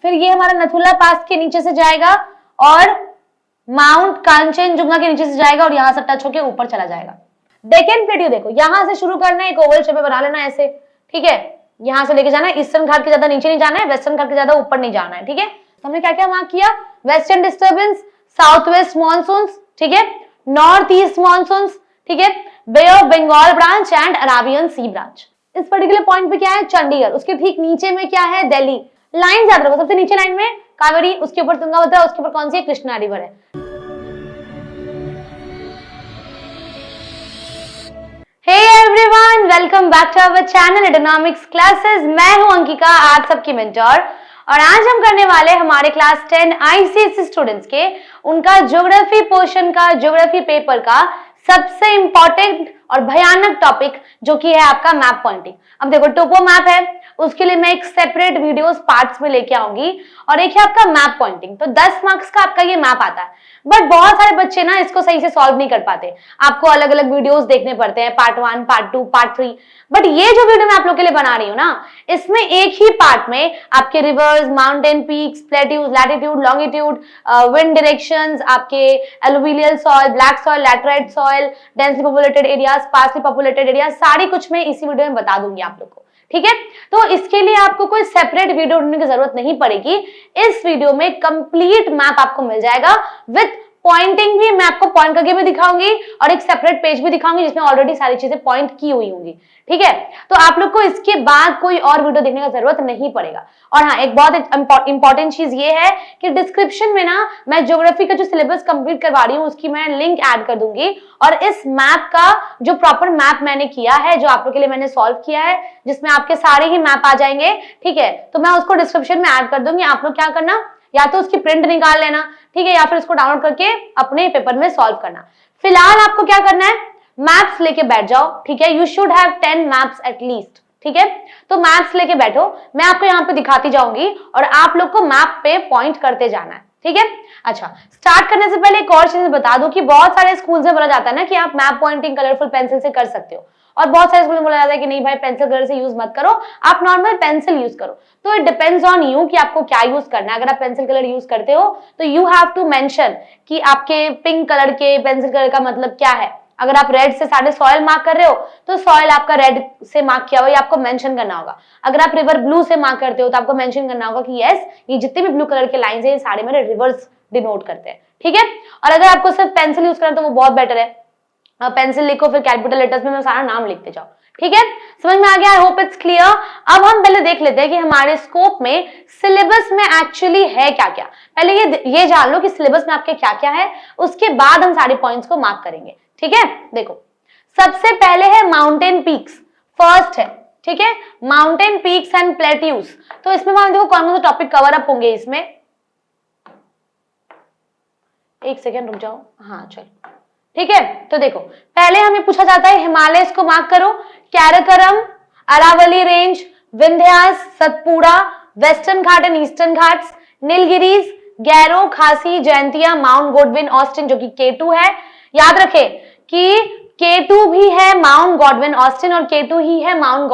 फिर ये हमारा नथुला पास के नीचे से जाएगा और माउंट कांचनजुंगा के नीचे से जाएगा और यहां से टच होके ऊपर चला जाएगा। डेक्कन प्लेट्यू देखो यहां से शुरू करना है, एक ओवल शेप में बना लेना ऐसे, ठीक है। यहां से लेके जाना है, ईस्टर्न घाट के ज्यादा नीचे नहीं जाना है, वेस्टर्न घाट के ज्यादा ऊपर नहीं जाना है, ठीक है। तो हमने क्या क्या मार्क किया, western disturbance, south west monsoons, ठीक है, नॉर्थ ईस्ट मॉनसून्स, ठीक है, Bay of Bengal branch and Arabian C branch. इस पर्टिकुलर पॉइंट पे क्या है, चंडीगढ़, उसके ठीक नीचे में क्या है, दिल्ली। लाइन याद रखो, सबसे नीचे लाइन में कावेरी, उसके ऊपर तुंगाभद्रा, उसके ऊपर कौन सी है, कृष्णा रिवर है। Hey everyone, welcome back to our channel Economics Classes। मैं हूं अंकिका, आप सबकी मेंटोर, और आज हम करने वाले हमारे क्लास 10 आईसीएसई स्टूडेंट्स के उनका ज्योग्राफी पोर्शन का, ज्योग्राफी पेपर का सबसे इंपॉर्टेंट और भयानक टॉपिक जो कि है आपका मैप पॉइंटिंग। अब देखो टोपो मैप है, उसके लिए मैं एक सेपरेट वीडियोस पार्ट्स में लेके आऊंगी, और एक है आपका मैप पॉइंटिंग। तो 10 मार्क्स का आपका ये मैप आता है, बट बहुत सारे बच्चे ना इसको सही से सॉल्व नहीं कर पाते, आपको अलग अलग वीडियोस देखने पड़ते हैं, पार्ट 1, पार्ट 2, पार्ट 3। बट ये जो वीडियो मैं आप लोग के लिए बना रही हूँ ना, इसमें एक ही पार्ट में आपके rivers, mountain peaks, plateaus, latitude, longitude, wind directions, आपके alluvial soil, black soil, laterite soil, densely populated areas, sparsely populated areas, सारी कुछ मैं इसी वीडियो में बता दूंगी आप लोग को, ठीक है। तो इसके लिए आपको कोई सेपरेट वीडियो ढूंढने की जरूरत नहीं पड़ेगी, इस वीडियो में कंप्लीट मैप आपको मिल जाएगा विद पॉइंटिंग भी। मैं आपको पॉइंट करके भी दिखाऊंगी और एक सेपरेट पेज भी दिखाऊंगी जिसमें ऑलरेडी सारी चीजें पॉइंट की हुई होंगी, ठीक है। तो आप लोग को इसके बाद कोई और वीडियो देखने का जरूरत नहीं पड़ेगा। और हाँ, एक बहुत इंपॉर्टेंट चीज ये है कि डिस्क्रिप्शन में ना मैं ज्योग्राफी का जो सिलेबस कंप्लीट करवा रही हूँ उसकी मैं लिंक ऐड कर दूंगी, और इस मैप का जो प्रॉपर मैप मैंने किया है, जो आप लोग के लिए मैंने सॉल्व किया है, जिसमें आपके सारे ही मैप आ जाएंगे, ठीक है, तो मैं उसको डिस्क्रिप्शन में ऐड कर दूंगी। आप लोग क्या करना, या तो उसकी प्रिंट निकाल लेना, ठीक है, या फिर उसको डाउनलोड करके अपने पेपर में सॉल्व करना। फिलहाल आपको क्या करना है, मैप्स लेके बैठ जाओ, ठीक है। You should have 10 maps at least, ठीक है। तो मैप्स लेके बैठो, मैं आपको यहाँ पे दिखाती जाऊंगी और आप लोग को मैप पे पॉइंट करते जाना है, ठीक है। अच्छा, स्टार्ट करने से पहले एक और चीज बता दूं कि बहुत सारे स्कूल से बोला जाता है ना कि आप मैप पॉइंटिंग कलरफुल पेंसिल से कर सकते हो, और बहुत सारे स्कूल में बोला जाता है कि नहीं भाई पेंसिल कलर से यूज मत करो, आप नॉर्मल पेंसिल यूज करो। तो इट डिपेंड्स ऑन यू कि आपको क्या यूज करना है। अगर आप पेंसिल कलर यूज करते हो तो यू हैव टू मेंशन कि आपके पिंक कलर के पेंसिल कलर का मतलब क्या है। अगर आप रेड से सारे सॉइल मार्क कर रहे हो तो सॉइल आपका रेड से मार्क किया हुआ, ये आपको मेंशन करना होगा। अगर आप रिवर ब्लू से मार्क करते हो तो आपको मेंशन करना होगा कि यस, ये जितने भी ब्लू कलर के लाइंस है ये सारे मेरे रिवर्स डिनोट करते हैं, ठीक है। और अगर आपको सिर्फ पेंसिल यूज करना तो वो बहुत बेटर है, पेंसिल लिखो, फिर कैपिटल लेटर्स में सारा नाम लिखते जाओ, ठीक है। समझ में आ गया? I hope it's clear. अब हम पहले देख लेते हैं कि हमारे स्कोप में सिलेबस में एक्चुअली है क्या क्या। पहले ये जान लो कि सिलेबस में आपके क्या क्या है, उसके बाद हम सारे पॉइंट्स को मार्क करेंगे, ठीक है। देखो, सबसे पहले है माउंटेन पीक्स, फर्स्ट है, ठीक है, माउंटेन पीक्स एंड प्लेट्यूज। तो इसमें मान देखो कौन कौन से टॉपिक कवर अप होंगे इसमें। एक सेकेंड रुक जाओ, हाँ चलो, ठीक है। तो देखो, पहले हमें पूछा जाता है हिमालय को मार्क करो, Karakoram, Aravalli range, Vindhyas, Satpura, Western Ghat and Eastern Ghats, Nilgiris, Garo, Khasi, Jaintia, mount Godwin Austin जो कि K2 है। याद रखे कि K2 भी है माउंट गॉडविन ऑस्टिन और K2 ही है माउंट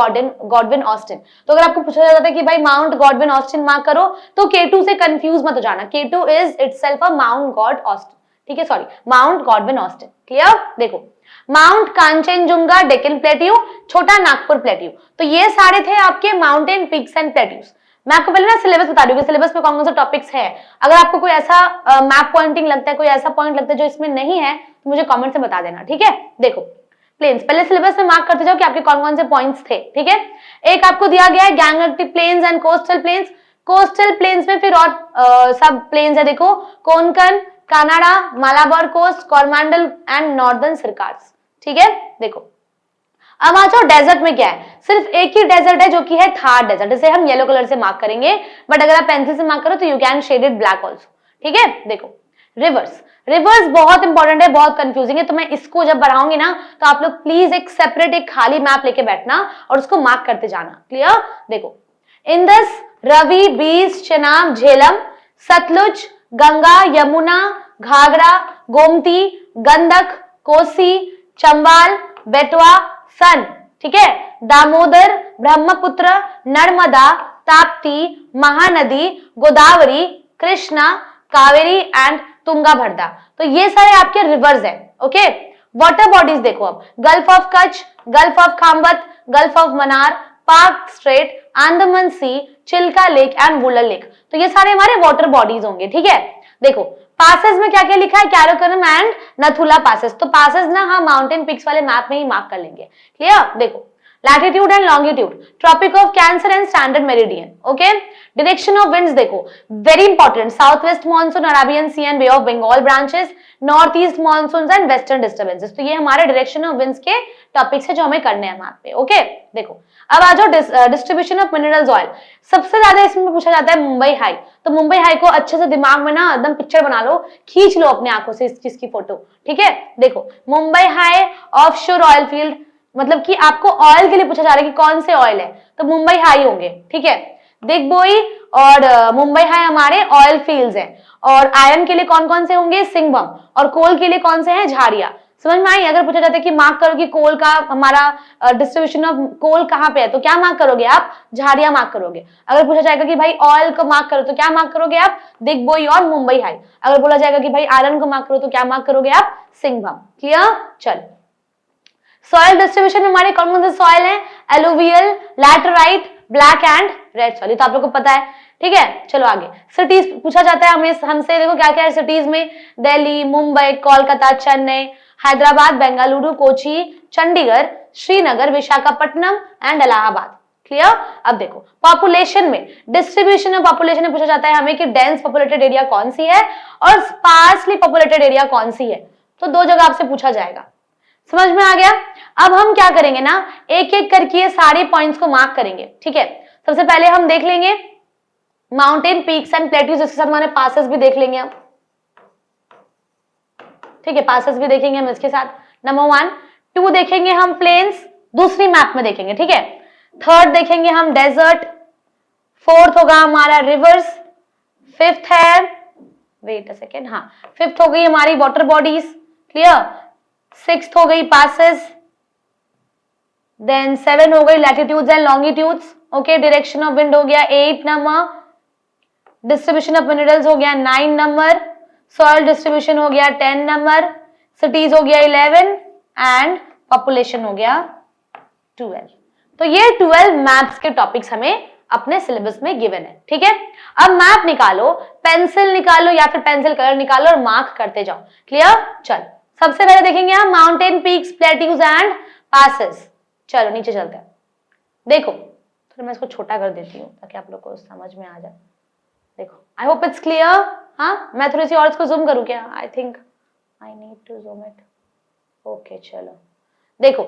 गॉडविन ऑस्टिन। तो अगर आपको पूछा जाता है कि भाई माउंट गॉडविन ऑस्टिन मार्क करो तो K2 से कंफ्यूज मत हो जाना, K2 is itself a mount God Austin, ठीक है, sorry mount Godwin Austen, clear. देखो, माउंट कांचनजुंगा डेक्कन प्लेट्यू, छोटा नागपुर प्लेट्यू, तो ये सारे थे आपके माउंटेन पीक्स एंड प्लेट्यूज। मैं आपको पहले ना सिलेबस बता दूंगी, सिलेबस में कौन कौन से टॉपिक्स है। अगर आपको कोई ऐसा मैप पॉइंटिंग लगता है, कोई ऐसा पॉइंट लगता है जो इसमें नहीं है, तो मुझे कमेंट से बता देना, ठीक है। देखो, प्लेन्स पहले सिलेबस में मार्क करते जाओ कि आपके कौन कौन से पॉइंट्स थे, ठीक है। एक आपको दिया गया है Gangtok plains and coastal plains. Coastal plains में फिर और सब प्लेन्स है, देखो, Konkan, Kanara, Malabar coast, Coromandel and Northern Circars, ठीक है। देखो, अब आ जाओ डेजर्ट में क्या है, सिर्फ एक ही डेजर्ट है जो कि है थार डेजर्ट, जिसे हम येलो कलर से मार्क करेंगे, बट अगर आप पेंसिल से मार्क करो तो you can shade it black also, ठीक है। देखो, रिवर्स, रिवर्स बहुत इंपॉर्टेंट है, बहुत कंफ्यूजिंग है, तो मैं इसको जब बढ़ाऊंगी ना तो आप लोग प्लीज एक सेपरेट एक खाली मैप लेके बैठना और उसको मार्क करते जाना, क्लियर। देखो, इंदस, रवि, बीस, चेनाब, झेलम, सतलुज, गंगा, यमुना, घाघरा, गोमती, गंडक, कोसी, चंबल, बेतवा, सन, ठीक है, दामोदर, ब्रह्मपुत्र, नर्मदा, ताप्ती, महानदी, गोदावरी, कृष्णा, कावेरी एंड तुंगा भद्रा। तो ये सारे आपके रिवर्स है। ओके, वाटर बॉडीज देखो अब, Gulf of Kutch, Gulf of Khambhat, Gulf of Mannar, Palk Strait, Andaman Sea, Chilka Lake and Wular Lake. तो ये सारे हमारे वाटर बॉडीज होंगे। ठीक है, देखो पासेस में क्या क्या लिखा है, कैराकोरम एंड नथुला पासेस। तो पासेस ना हम माउंटेन पिक्स वाले मैप में ही मार्क कर लेंगे। क्लियर, देखो latitude and longitude, Tropic of Cancer and standard meridian. Okay, direction of winds देखो, very important, south west monsoon, Arabian Sea and Bay of Bengal branches, north east monsoon and western disturbances. तो ये हमारे direction of winds के topics है जो हमें करने हैं मैप पे। ओके, देखो अब आ जाओ डिस्ट्रीब्यूशन ऑफ मिनरल्स ऑयल। सबसे ज्यादा इसमें पूछा जाता है मुंबई हाई। तो मुंबई हाई को अच्छे से दिमाग में ना एकदम पिक्चर बना लो, खींच लो अपने आंखों से इस चीज की फोटो। ठीक है, देखो Mumbai high offshore oil field, मतलब कि आपको ऑयल के लिए पूछा जा रहा है कि कौन से ऑयल है, तो मुंबई हाई होंगे। ठीक है, दिग्बोई और मुंबई हाई हमारे ऑयल फील्ड्स हैं। और आयरन के लिए कौन कौन से होंगे, सिंघभम, और कोल के लिए कौन से हैं, झाड़िया। समझ में आई? अगर पूछा जाता है कि मार्क करो कि कोल का हमारा डिस्ट्रीब्यूशन ऑफ कोल कहाँ पे है, तो क्या मार्क करोगे आप, झाड़िया मार्क करोगे। अगर पूछा जाएगा कि भाई ऑयल को मार्क करो, तो क्या मार्क करोगे आप, दिग्बोई और मुंबई हाई। अगर बोला जाएगा कि भाई आयरन को मार्क करो, तो क्या मार्क करोगे आप, सिंघभम। क्लियर, चल सॉइल डिस्ट्रीब्यूशन में हमारे कौन कौन से सॉइल हैं, alluvial, laterite, black and red soil, तो आप लोग को पता है। ठीक है, चलो आगे। सिटीज पूछा जाता है हमें हमसे, देखो क्या क्या है सिटीज में, दिल्ली, मुंबई, कोलकाता, चेन्नई, हैदराबाद, बेंगलुरु, कोची, चंडीगढ़, श्रीनगर, विशाखापट्टनम एंड इलाहाबाद। क्लियर, अब देखो पॉपुलेशन में, डिस्ट्रीब्यूशन ऑफ पॉपुलेशन में पूछा जाता है हमें कि डेंस पॉपुलेटेड एरिया कौन सी है और स्पार्सली पॉपुलेटेड एरिया कौन सी है। तो दो जगह आपसे पूछा जाएगा। समझ में आ गया? अब हम क्या करेंगे ना, एक एक करके ये सारे पॉइंट्स को मार्क करेंगे। ठीक है, सबसे पहले हम देख लेंगे माउंटेन पीक्स एंड प्लेट्यूज, इसके साथ हमारे पासेस भी देख लेंगे हम। ठीक है, पासेस भी देखेंगे हम इसके साथ। नंबर 1, 2 देखेंगे हम प्लेन्स, दूसरी मैप में देखेंगे। ठीक है, 3rd देखेंगे हम डेजर्ट, 4th होगा हमारा रिवर्स, 5th है, वेट अ सेकेंड, हाँ 5th हो गई हमारी वाटर बॉडीज। क्लियर, 6th हो गई पासेस, देन 7 हो गई latitudes and longitudes. Okay, direction of wind हो गया 8 नंबर, डिस्ट्रीब्यूशन ऑफ मिनरल्स हो गया 9 नंबर, सॉइल डिस्ट्रीब्यूशन हो गया 10 नंबर, सिटीज हो गया 11 एंड पॉपुलेशन हो गया 12। तो ये 12 मैप्स के टॉपिक्स हमें अपने सिलेबस में गिवन है। ठीक है, अब मैप निकालो, पेंसिल निकालो या फिर पेंसिल कलर निकालो और मार्क करते जाओ। क्लियर, चल सबसे पहले देखेंगे हम mountain peaks, plateaus and passes. चलो नीचे चलते हैं। देखो थोड़ा मैं इसको छोटा कर देती हूँ ताकि आप लोग को समझ में आ जाए। देखो, आई होप इट्स क्लियर। हाँ, मैं थोड़ी सी और इसको जूम करूँ क्या, I think I need to zoom it. Okay, चलो देखो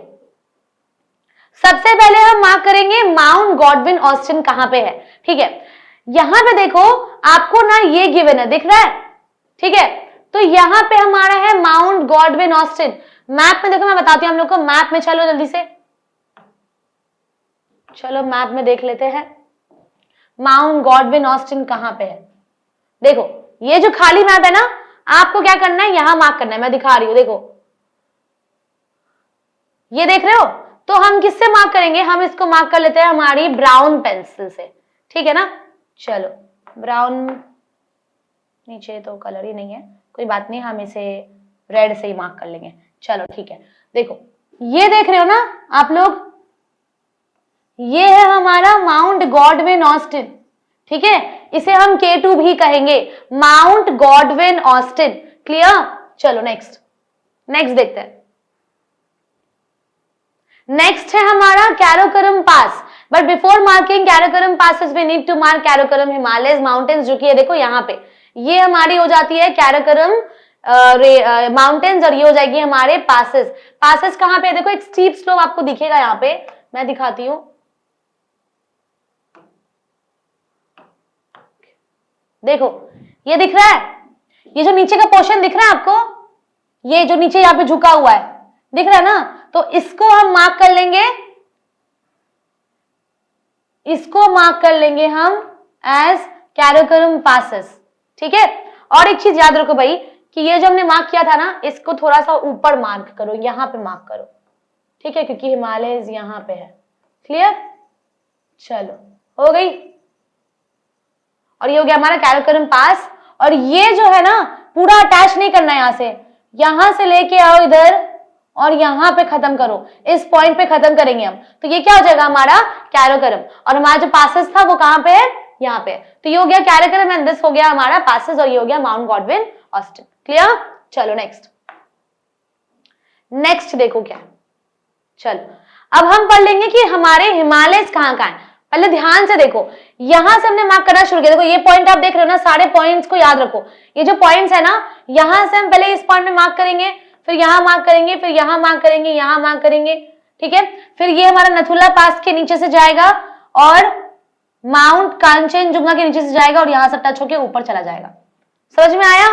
सबसे पहले हम मार्क करेंगे माउंट गॉडविन ऑस्टिन कहां पे है। ठीक है, यहां पे देखो आपको ना ये गिवन है, दिख रहा है। ठीक है, तो यहां पे हमारा है माउंट गॉडविन ऑस्टिन। मैप में देखो, मैं बताती हूं हम लोग को, मैप में चलो जल्दी से, चलो मैप में देख लेते हैं माउंट गॉडविन ऑस्टिन कहां पे है। देखो ये जो खाली मैप है ना, आपको क्या करना है, यहां मार्क करना है। मैं दिखा रही हूं, देखो ये देख रहे हो। तो हम किससे मार्क करेंगे, हम इसको मार्क कर लेते हैं हमारी ब्राउन पेंसिल से। ठीक है ना, चलो ब्राउन, नीचे तो कलर ही नहीं है, कोई बात नहीं, हम इसे रेड से ही मार्क कर लेंगे। चलो ठीक है, देखो ये देख रहे हो ना आप लोग, ये है हमारा माउंट गॉडविन ऑस्टिन। ठीक है, इसे हम K2 भी कहेंगे, माउंट गॉडविन ऑस्टिन। क्लियर, चलो नेक्स्ट देखते हैं। नेक्स्ट है हमारा Karakoram pass, but before marking Karakoram passes we need to mark Karakoram Himalayas mountains, जो कि है देखो यहाँ पे, ये हमारी हो जाती है कैराकोरम माउंटेन्स और ये हो जाएगी हमारे पासेस। पासेस कहाँ पे है, देखो एक स्टीप स्लोप आपको दिखेगा यहाँ पे, मैं दिखाती हूँ। देखो ये दिख रहा है, ये जो नीचे का पोर्शन दिख रहा है आपको, ये जो नीचे यहाँ पे झुका हुआ है, दिख रहा है ना, तो इसको हम मार्क कर लेंगे, इसको मार्क कर लेंगे हम एज कैराकोरम पासेस। ठीक है, और एक चीज याद रखो भाई कि ये जो हमने मार्क किया था ना, इसको थोड़ा सा ऊपर मार्क करो, यहां पे मार्क करो। ठीक है, क्योंकि हिमालय यहां पे है। क्लियर, चलो हो गई। और ये हो गया हमारा कैराकोरम पास। और ये जो है ना पूरा अटैच नहीं करना है, यहां से लेके आओ इधर और यहां पे खत्म करो, इस पॉइंट पे खत्म करेंगे हम। तो ये क्या हो जाएगा हमारा कैराकोरम, और हमारा जो पासेस था वो कहां पे है, यहाँ पे। तो ये हो गया कैराकोरम एंड दिस हो गया हमारा पासेस, और ये हो गया माउंट गॉडविन ऑस्टिन। क्लियर? चलो नेक्स्ट देखो क्या, चलो अब हम पढ़ लेंगे कि हमारे हिमालय कहां कहां है। पहले ध्यान से देखो, यहां से हमने मार्क करना शुरू किया। देखो ये पॉइंट आप देख रहे हो ना, सारे पॉइंट्स को याद रखो। ये जो पॉइंट्स है ना, यहां से हम पहले इस पॉइंट में मार्क करेंगे, फिर यहां मार्क करेंगे, फिर यहां मार्क करेंगे, यहां मार्क करेंगे, ठीक है। फिर ये हमारा नथुला पास के नीचे से जाएगा और माउंट कांचनजुंगा के नीचे से जाएगा और यहां से टच होके ऊपर चला जाएगा। समझ में आया?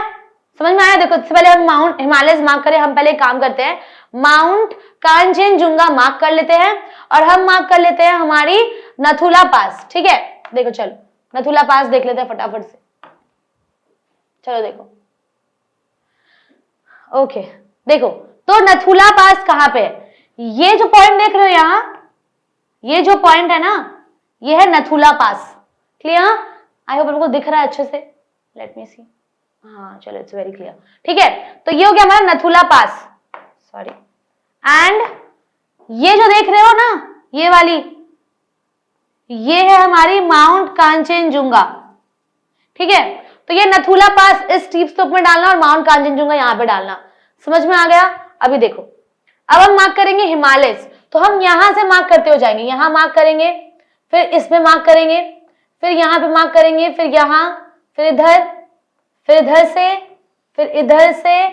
समझ में आया? देखो इससे पहले हम माउंट हिमालय मार्क करें, हम पहले काम करते हैं, माउंट कांचनजुंगा मार्क कर लेते हैं और हम मार्क कर लेते हैं हमारी नथुला पास। ठीक है, देखो चलो नथुला पास देख लेते हैं फटाफट से। चलो देखो, ओके देखो, तो नथुला पास कहां पे है? ये जो पॉइंट देख रहे हो यहां, ये जो पॉइंट है ना, ये है नथुला पास। क्लियर? आई होप आपको दिख रहा है अच्छे से। लेट मी सी, हाँ चलो इट्स वेरी क्लियर। ठीक है, तो ये हो गया हमारा नथुला पास, सॉरी। एंड ये जो देख रहे हो ना, ये वाली, ये है हमारी माउंट कांचनजुंगा। ठीक है, तो ये नथुला पास इस स्टीप स्लोप में डालना और माउंट कांचनजुंगा यहां पे डालना। समझ में आ गया? अभी देखो, अब हम मार्क करेंगे हिमालय, तो हम यहां से मार्क करते हो जाएंगे, यहां मार्क करेंगे, फिर इसमें मार्क करेंगे, फिर यहां पे मार्क करेंगे, फिर यहां, फिर इधर, फिर इधर से, फिर इधर से,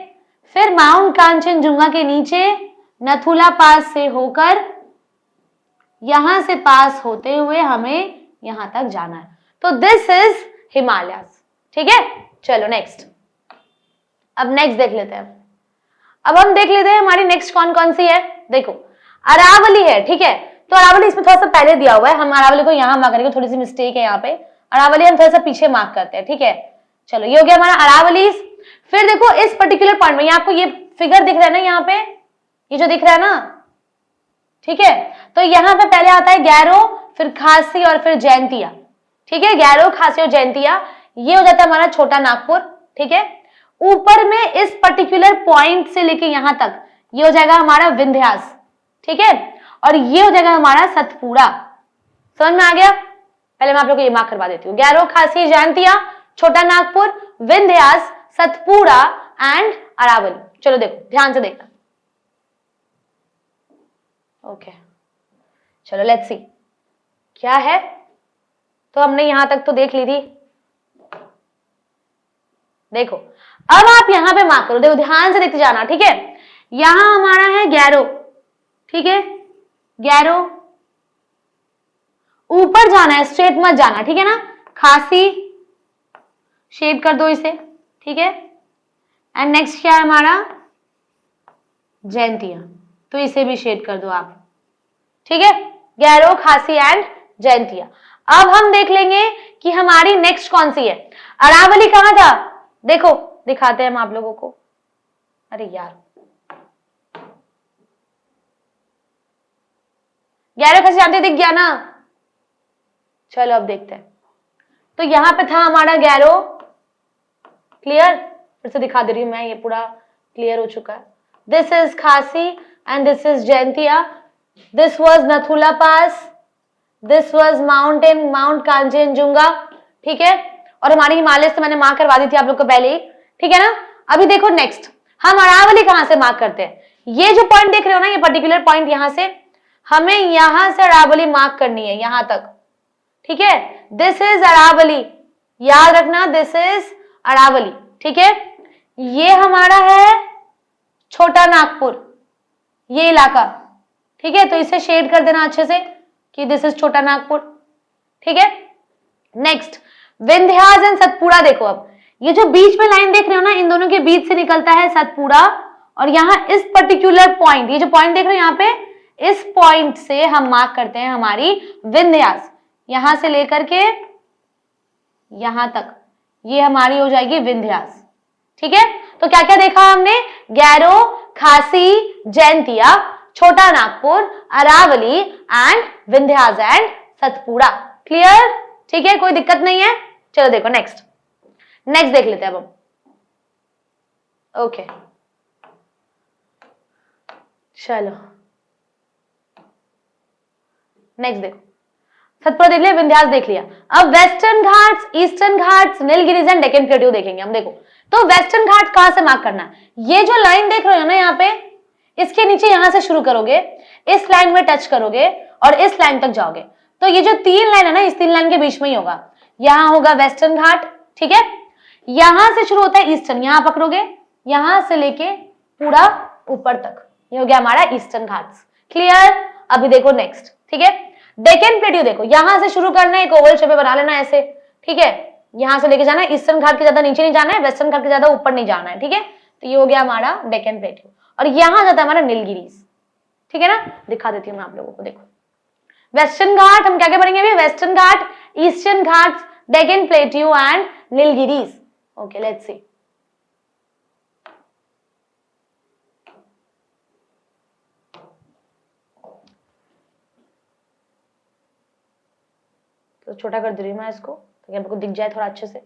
फिर माउंट कांचनजुंगा के नीचे नथुला पास से होकर यहां से पास होते हुए हमें यहां तक जाना है। तो दिस इज हिमालय। ठीक है, चलो नेक्स्ट, अब नेक्स्ट देख लेते हैं। अब हम देख लेते हैं हमारी नेक्स्ट कौन कौन सी है। देखो अरावली है। ठीक है, तो अरावली इसमें थोड़ा सा पहले दिया हुआ है, हम अरावली को यहां मार्क करेंगे, थोड़ी सी मिस्टेक है यहाँ पे, अरावली हम थोड़ा सा पीछे मार्क करते हैं। ठीक है, चलो ये हो गया हमारा अरावली। फिर देखो इस पर्टिकुलर पॉइंट में, आपको ये फिगर दिख रहा है ना यहाँ पे, ये जो दिख रहा है ना, ठीक है, तो यहाँ पे पहले आता है गैरो, फिर खासी और फिर जैंतिया। ठीक है, गैरो, खासी और जैंतिया, ये हो जाता है हमारा छोटा नागपुर। ठीक है, ऊपर में इस पर्टिकुलर पॉइंट से लेके यहां तक ये हो जाएगा हमारा विंध्यास। ठीक है, और ये हो जाएगा हमारा सतपुड़ा। समझ में आ गया? पहले मैं आप लोगों को ये मार्क करवा देती हूँ, गैरो, खासी, जैंतिया, छोटा नागपुर, विंध्यास, सतपुड़ा एंड अरावली। चलो देखो, ध्यान से देखना। ओके, चलो लेट्स सी क्या है। तो हमने यहां तक तो देख ली थी। देखो अब आप यहां पे मार्क करो, देखो ध्यान से देखते जाना। ठीक है, यहां हमारा है गैरो। ठीक है, गैरो, ऊपर जाना है, स्ट्रेट मत जाना। ठीक है ना, खासी शेड कर दो इसे। ठीक है, एंड नेक्स्ट क्या है हमारा, जैंतिया, तो इसे भी शेड कर दो आप। ठीक है, गैरो, खासी एंड जैंतिया। अब हम देख लेंगे कि हमारी नेक्स्ट कौन सी है। अरावली कहां था? देखो दिखाते हैं हम आप लोगों को। अरे यार, गैरो, खासी, जानते दिख गया ना? चलो अब देखते हैं। तो यहां पे था हमारा गैरो। क्लियर? फिर से दिखा दे रही हूं मैं, ये पूरा क्लियर हो चुका है। दिस इज खासी and this is Jaintia. This was Nathula pass, this was mountain, mount Kanchenjunga. ठीक है, और हमारी हिमालय से मैंने मार्क करवा दी थी आप लोग को पहले ही। ठीक है ना, अभी देखो नेक्स्ट हम अरावली कहां से मार्क करते हैं। ये जो पॉइंट देख रहे हो ना, ये पर्टिकुलर पॉइंट, यहां से हमें यहां से अरावली मार्क करनी है, यहां तक। ठीक है, दिस इज अरावली, याद रखना, दिस इज अरावली। ठीक है, ये हमारा है छोटा नागपुर, ये इलाका। ठीक है, तो इसे शेड कर देना अच्छे से कि दिस इज छोटा नागपुर। ठीक है, नेक्स्ट विंध्यास एंड सतपुड़ा। देखो अब ये जो बीच में लाइन देख रहे हो ना, इन दोनों के बीच से निकलता है सतपुड़ा, और यहां इस पर्टिकुलर पॉइंट, ये जो पॉइंट देख रहे हो यहाँ पे, इस पॉइंट से हम मार्क करते हैं हमारी विंध्यास, यहां से लेकर के यहां तक, ये हमारी हो जाएगी विंध्यास। ठीक है, तो क्या क्या देखा हमने, Gairo, Khasi, Jaintia, Chota Nagpur, Aravalli and Vindhyas and Satpura. Clear? ठीक है, कोई दिक्कत नहीं है। चलो देखो नेक्स्ट देख लेते हैं अब हम। ओके चलो नेक्स्ट देखो, सतपुड़ा देख लिया, विंध्याचल देख लिया। अब western Ghats, eastern Ghats, Nilgiris and Deccan plateau देखेंगे हम। देखो तो वेस्टर्न घाट कहां से मार्क करना है, ये जो लाइन देख रहे हो ना यहाँ पे, इसके नीचे यहां से शुरू करोगे, इस लाइन में टच करोगे और इस लाइन तक जाओगे, तो ये जो 3 लाइन है ना, इस 3 लाइन के बीच में ही होगा। यहां होगा वेस्टर्न घाट, ठीक है। यहां से शुरू होता है ईस्टर्न, यहां पकड़ोगे, यहां से लेके पूरा ऊपर तक, ये हो गया हमारा ईस्टर्न घाट्स। क्लियर। अभी देखो नेक्स्ट, ठीक है। डेक्कन प्लेट्यू देखो, यहां से शुरू करना है, एक ओवल शेप में बना लेना ऐसे, ठीक है। यहां से लेके जाना है, ईस्टर्न घाट के ज्यादा नीचे नहीं जाना है, वेस्टर्न घाट के ज्यादा ऊपर नहीं जाना है, ठीक है। तो ये हो गया हमारा डेक्कन प्लेट्यू, और यहां जाता है हमारा नीलगिरीज, ठीक है ना। दिखा देती हूँ मैं आप लोगों को, देखो वेस्टर्न घाट हम क्या क्या पढ़ेंगे अभी, western Ghat, eastern Ghat, Deccan plateau and Nilgiris. Okay let's see. तो छोटा कर दे रही हूं मैं इसको ताकि आपको दिख जाए थोड़ा अच्छे से।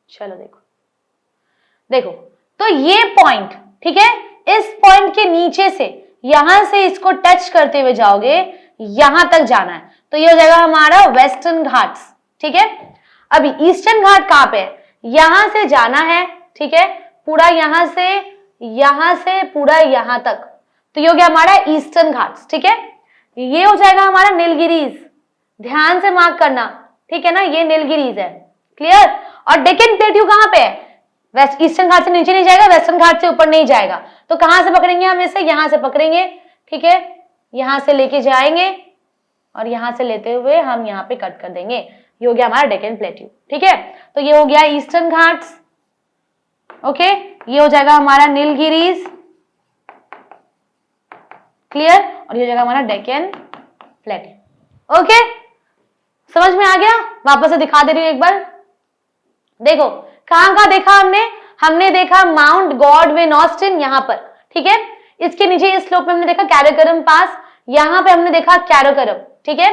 चलो देखो देखो, तो ये पॉइंट, ठीक है, इस पॉइंट के नीचे से यहां से इसको टच करते हुए जाओगे, यहां तक जाना है, तो ये हो जाएगा हमारा वेस्टर्न घाट्स, ठीक है। अभी ईस्टर्न घाट कहां पे है, यहां से जाना है, ठीक है, पूरा यहां से पूरा यहां तक, तो ये हो गया हमारा ईस्टर्न घाट्स, ठीक है। ये हो जाएगा हमारा नीलगिरीज, ध्यान से मार्क करना, ठीक है ना, ये नीलगिरीज है। क्लियर। और डेक्कन प्लेट्यू कहां पे है, वेस्ट ईस्टर्न घाट से नीचे नहीं जाएगा, वेस्टर्न घाट से ऊपर नहीं जाएगा, तो कहां से पकड़ेंगे हम इसे, यहां से पकड़ेंगे, ठीक है, यहां से लेके जाएंगे और यहां से लेते हुए हम यहां पे कट कर देंगे, ये हो गया हमारा डेक्कन प्लेट्यू, ठीक है। तो ये हो गया ईस्टर्न घाट्स, ओके, ये हो जाएगा हमारा नीलगिरीज, क्लियर, और ये हो जाएगा हमारा डेक्कन प्लेट्यू। ओके समझ में आ गया, वापस से दिखा दे रही हूं एक बार। देखो कहां देखा हमने देखा माउंट गॉडविन ऑस्टिन यहां पर, ठीक है। इसके नीचे इस स्लोप में हमने देखा कैराकोरम पास, यहां पे हमने देखा कैराकोरम, ठीक है।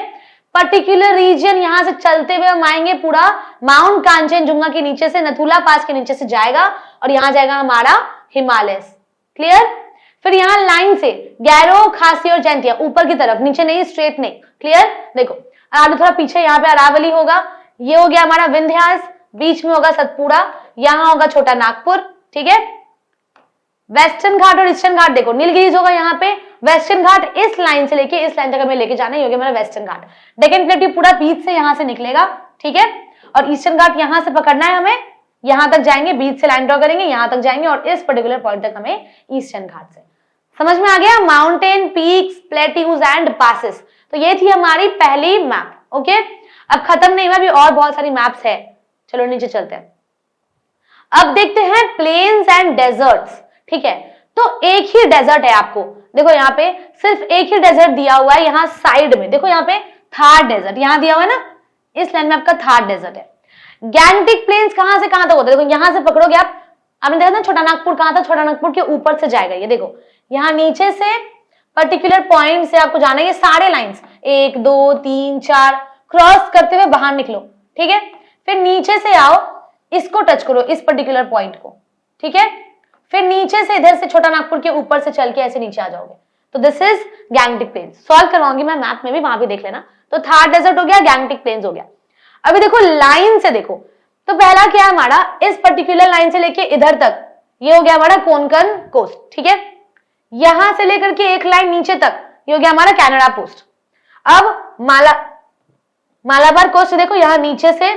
पर्टिकुलर रीजन यहां से चलते हुए हम आएंगे, पूरा माउंट कांचनजुंगा के नीचे से नथुला पास के नीचे से जाएगा और यहां जाएगा हमारा हिमालय। क्लियर। फिर यहां लाइन से गैरो, खासी और जैंतिया ऊपर की तरफ, नीचे नहीं, स्ट्रेट नहीं। क्लियर। देखो आगे थोड़ा पीछे, यहाँ पे अरावली होगा, ये हो गया हमारा विंध्यास, बीच में होगा सतपुड़ा, यहां होगा छोटा नागपुर, ठीक है। वेस्टर्न घाट और ईस्टर्न घाट देखो, नीलगिरीज होगा यहाँ पे, वेस्टर्न घाट इस लाइन से लेके इस लाइन तक हमें लेके जाना है, ये हो गया हमारा वेस्टर्न घाट। डेक्कन प्लेट्यू पूरा बीच से यहां से निकलेगा, ठीक है, और ईस्टर्न घाट यहां से पकड़ना है हमें, यहां तक जाएंगे, बीच से लाइन ड्रॉ करेंगे, यहां तक जाएंगे और इस पर्टिकुलर पॉइंट तक हमें ईस्टर्न घाट से। समझ में आ गया, mountain, peaks, plateaus and passes. तो ये थी हमारी पहली मैप, ओके। अब खत्म नहीं हुआ, अभी और बहुत सारी मैप्स है, चलो नीचे चलते हैं। अब देखते हैं प्लेन्स एंड डेजर्ट्स, ठीक है। तो एक ही डेजर्ट है आपको, देखो यहाँ पे सिर्फ एक ही डेजर्ट दिया हुआ है, यहाँ साइड में देखो, यहाँ पे थार डेजर्ट यहाँ दिया हुआ है ना, इस लाइन में आपका थार डेजर्ट है। गैंगटिक प्लेन्स कहां से कहां तक होता है, देखो यहां से पकड़ोगे आप, आपने देखा ना छोटा नागपुर कहां था, छोटा नागपुर के ऊपर से जाएगा, ये देखो यहाँ नीचे से पर्टिकुलर पॉइंट से आपको जाना है, ये सारे लाइंस 1 2 3 4 क्रॉस करते हुए बाहर निकलो, ठीक है। फिर नीचे से आओ, इसको टच करो, इस पर्टिकुलर पॉइंट को, ठीक है। फिर नीचे से इधर से छोटा नागपुर के ऊपर से चल के ऐसे नीचे आ जाओगे, तो this is Gangetic plains. Solve करवाऊंगी मैं मैप में भी, वहां भी देख लेना। तो थार डेजर्ट हो गया, गैंगटिक प्लेन्स हो गया। अभी देखो लाइन से देखो, तो पहला क्या है हमारा, इस पर्टिकुलर लाइन से लेके इधर तक, ये हो गया हमारा कोंकण कोस्ट, ठीक है। यहां से लेकर के एक लाइन नीचे तक, ये हो गया हमारा कनाडा कोस्ट। अब मालाबार कोस्ट देखो, यहां नीचे से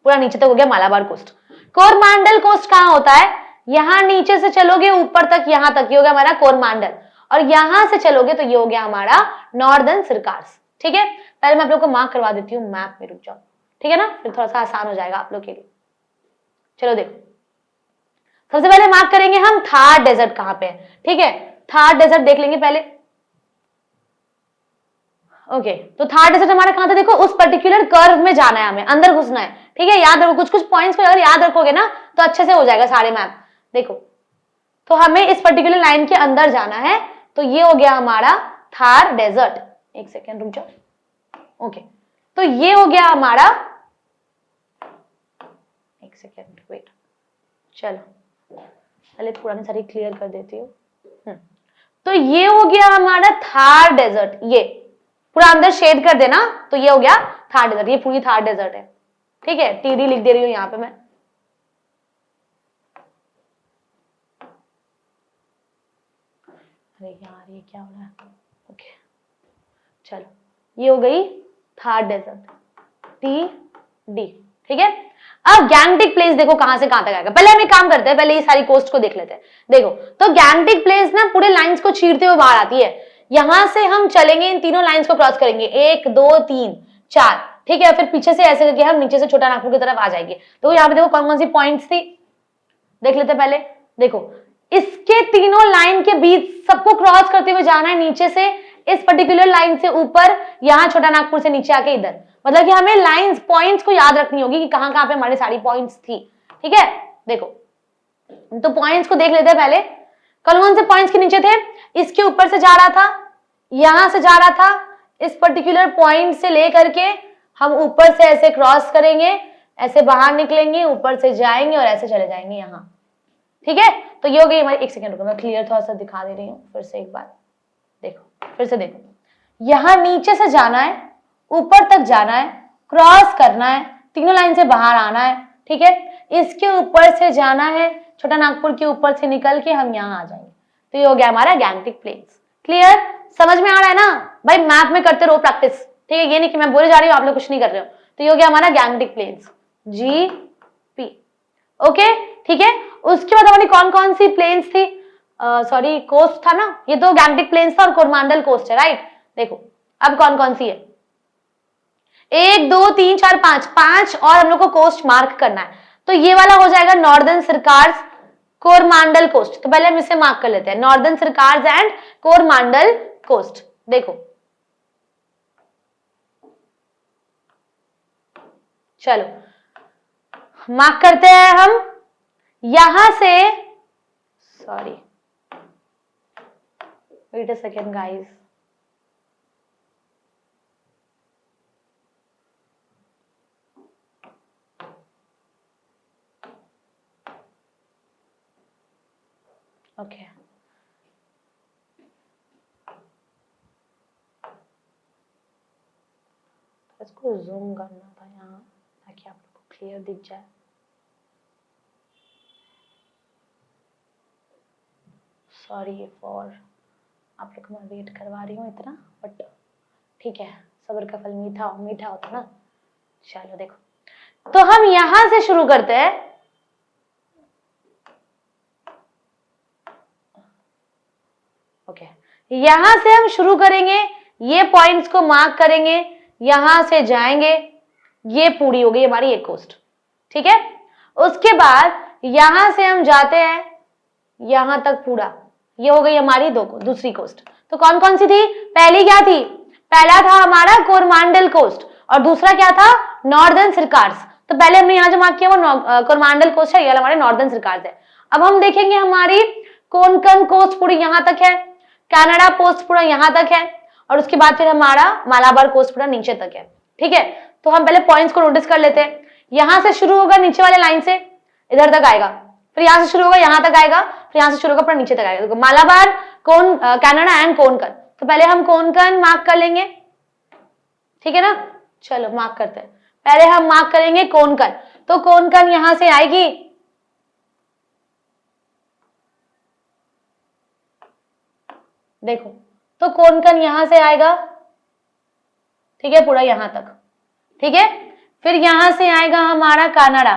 पूरा नीचे तक हो गया मालाबार कोस्ट। कोरमांडल कोस्ट कहां होता है, यहां नीचे से चलोगे ऊपर तक, यहां तक, ये हो गया हमारा कोरमांडल, और यहां से चलोगे तो ये हो गया हमारा नॉर्दर्न सिरकार्स, ठीक है। पहले मैं आप लोग को मार्क करवा देती हूँ मैप में, रुक जाओ, ठीक है ना, फिर थोड़ा सा आसान हो जाएगा आप लोग के लिए। चलो देखो, सबसे पहले मार्क करेंगे हम थार डेजर्ट कहां पे है, ठीक है। थार डेजर्ट देख लेंगे पहले, ओके। तो थार डेजर्ट हमारा कहां था, देखो उस पर्टिकुलर कर्व में जाना है हमें, अंदर घुसना है, ठीक है। याद रखो, कुछ कुछ पॉइंट्स को अगर याद रखोगे ना तो अच्छे से हो जाएगा सारे मैप। देखो तो हमें इस पर्टिकुलर लाइन के अंदर जाना है, तो ये हो गया हमारा थार डेजर्ट। एक सेकेंड रुक जाओ, ओके। तो ये हो गया हमारा, एक सेकेंड वेट, चलो पहले पुरानी सारी क्लियर कर देती हूँ। तो ये हो गया हमारा थार डेजर्ट, ये पूरा अंदर शेड कर देना, तो ये हो गया थार डेजर्ट, ये पूरी थार डेजर्ट है। ठीक है, टीडी लिख दे रही हूँ यहाँ पे मैं। अरे यार ये क्या हो रहा है, ओके चलो ये हो गई थार डेजर्ट, टी डी। ठीक है, अब गैंगटिक प्लेस देखो कहां से कहां तक आएगा। पहले हम एक काम करते हैं, पहले ये सारी कोस्ट को देख लेते हैं। देखो तो गैंगटिक प्लेस ना पूरे लाइंस को चीरते हुए बाहर आती है। यहां से हम चलेंगे, इन तीनों लाइंस को क्रॉस करेंगे, 1 2 3 4। ठीक है, फिर पीछे से ऐसे करके हम नीचे से छोटा नागपुर की तरफ आ जाएंगे। तो यहाँ पे देखो कौन कौन सी पॉइंट्स थी, देख लेते हैं पहले। देखो इसके तीनों लाइन के बीच सबको क्रॉस करते हुए जाना है, नीचे से इस पर्टिकुलर लाइन से ऊपर, यहाँ छोटा नागपुर से नीचे आके इधर। मतलब कि हमें लाइंस पॉइंट्स को याद रखनी होगी कि कहां कहां पे हमारी सारी पॉइंट्स थी। ठीक है, देखो तो पॉइंट्स को देख लेते हैं पहले। कौन कौन से पॉइंट्स के नीचे थे, इसके ऊपर से जा रहा था, यहां से जा रहा था, इस पर्टिकुलर पॉइंट से लेकर के हम ऊपर से ऐसे क्रॉस करेंगे, ऐसे बाहर निकलेंगे, ऊपर से जाएंगे और ऐसे चले जाएंगे यहाँ। ठीक है, तो ये हो गई हमारी, एक सेकेंड रुको मैं क्लियर थोड़ा सा दिखा दे रही हूँ फिर से एक बार। देखो फिर से देखो, यहां नीचे से जाना है, ऊपर तक जाना है, क्रॉस करना है, तीनों लाइन से बाहर आना है। ठीक है, इसके ऊपर से जाना है, छोटा नागपुर के ऊपर से निकल के हम यहाँ आ जाएंगे। तो ये हो गया हमारा गैंगटिक प्लेन्स। क्लियर, समझ में आ रहा है ना भाई, मैप में करते रहो प्रैक्टिस। ठीक है, ये नहीं कि मैं बोले जा रही हूँ आप लोग कुछ नहीं कर रहे हो। तो ये हो गया हमारा Gangetic plains, G P. Okay ठीक है, उसके बाद हमारी कौन कौन सी प्लेन्स थी, सॉरी कोस्ट था ना, ये तो गैंगटिक प्लेन्स था और कोरमांडल कोस्ट है, राइट। देखो अब कौन कौन सी है, 1 2 3 4 5, 5 और हम लोग को कोस्ट मार्क करना है। तो ये वाला हो जाएगा नॉर्दर्न सरकार्स कोरमांडल कोस्ट। तो पहले हम इसे मार्क कर लेते हैं, northern Circars and Coromandel coast. देखो चलो मार्क करते हैं हम, यहां से, sorry wait a second guys, okay इसको जूम करना था यहाँ ताकि आप लोग को क्लियर दिख जाए। सॉरी फॉर आप लोग को मैं वेट करवा रही हूँ इतना, बट ठीक है, सब्र का फल मीठा मीठा होता ना। चलो देखो, तो हम यहां से शुरू करते हैं। ओके यहां से हम शुरू करेंगे, ये पॉइंट्स को मार्क करेंगे, यहां से जाएंगे, ये पूरी हो गई हमारी एक कोस्ट। ठीक है, उसके बाद यहां से हम जाते हैं यहां तक पूरा, ये हो गई हमारी दूसरी कोस्ट। तो कौन कौन सी थी, पहली क्या थी, पहला था हमारा कोरमांडल कोस्ट और दूसरा क्या था, नॉर्दर्न सरकार्स। तो पहले हमने यहां जो मार्क किया वो कोरमांडल कोस्ट है, ये हमारे नॉर्दर्न सरकार्स है। अब हम देखेंगे हमारी कोंकण कोस्ट पूरी यहां तक है, कनाडा कोस्ट पूरा यहां तक है, और उसके बाद फिर हमारा मालाबार कोस्ट पूरा नीचे तक है। ठीक है, तो हम पहले पॉइंट्स को नोटिस कर लेते हैं। यहां से शुरू होगा नीचे वाले लाइन से इधर तक आएगा, फिर यहां से शुरू होगा यहां तक आएगा, फिर यहां से शुरू होगा पूरा नीचे तक आएगा। देखो मालाबार, कनाडा एंड कोंकण। तो पहले हम कोंकण मार्क कर लेंगे, ठीक है ना। चलो मार्क करते हैं, पहले हम मार्क करेंगे कोंकण। तो कोंकण यहां से आएगी, देखो तो कोंकण यहां से आएगा, ठीक है, पूरा यहां तक। ठीक है, फिर यहां से आएगा हमारा कनाडा,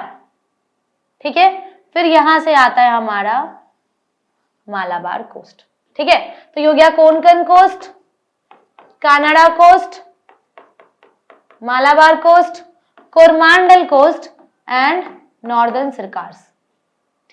ठीक है, फिर यहां से आता है हमारा मालाबार कोस्ट। ठीक है, तो ये हो गया Konkan coast, Kanara coast, Malabar coast, Coromandel coast and Northern Circars.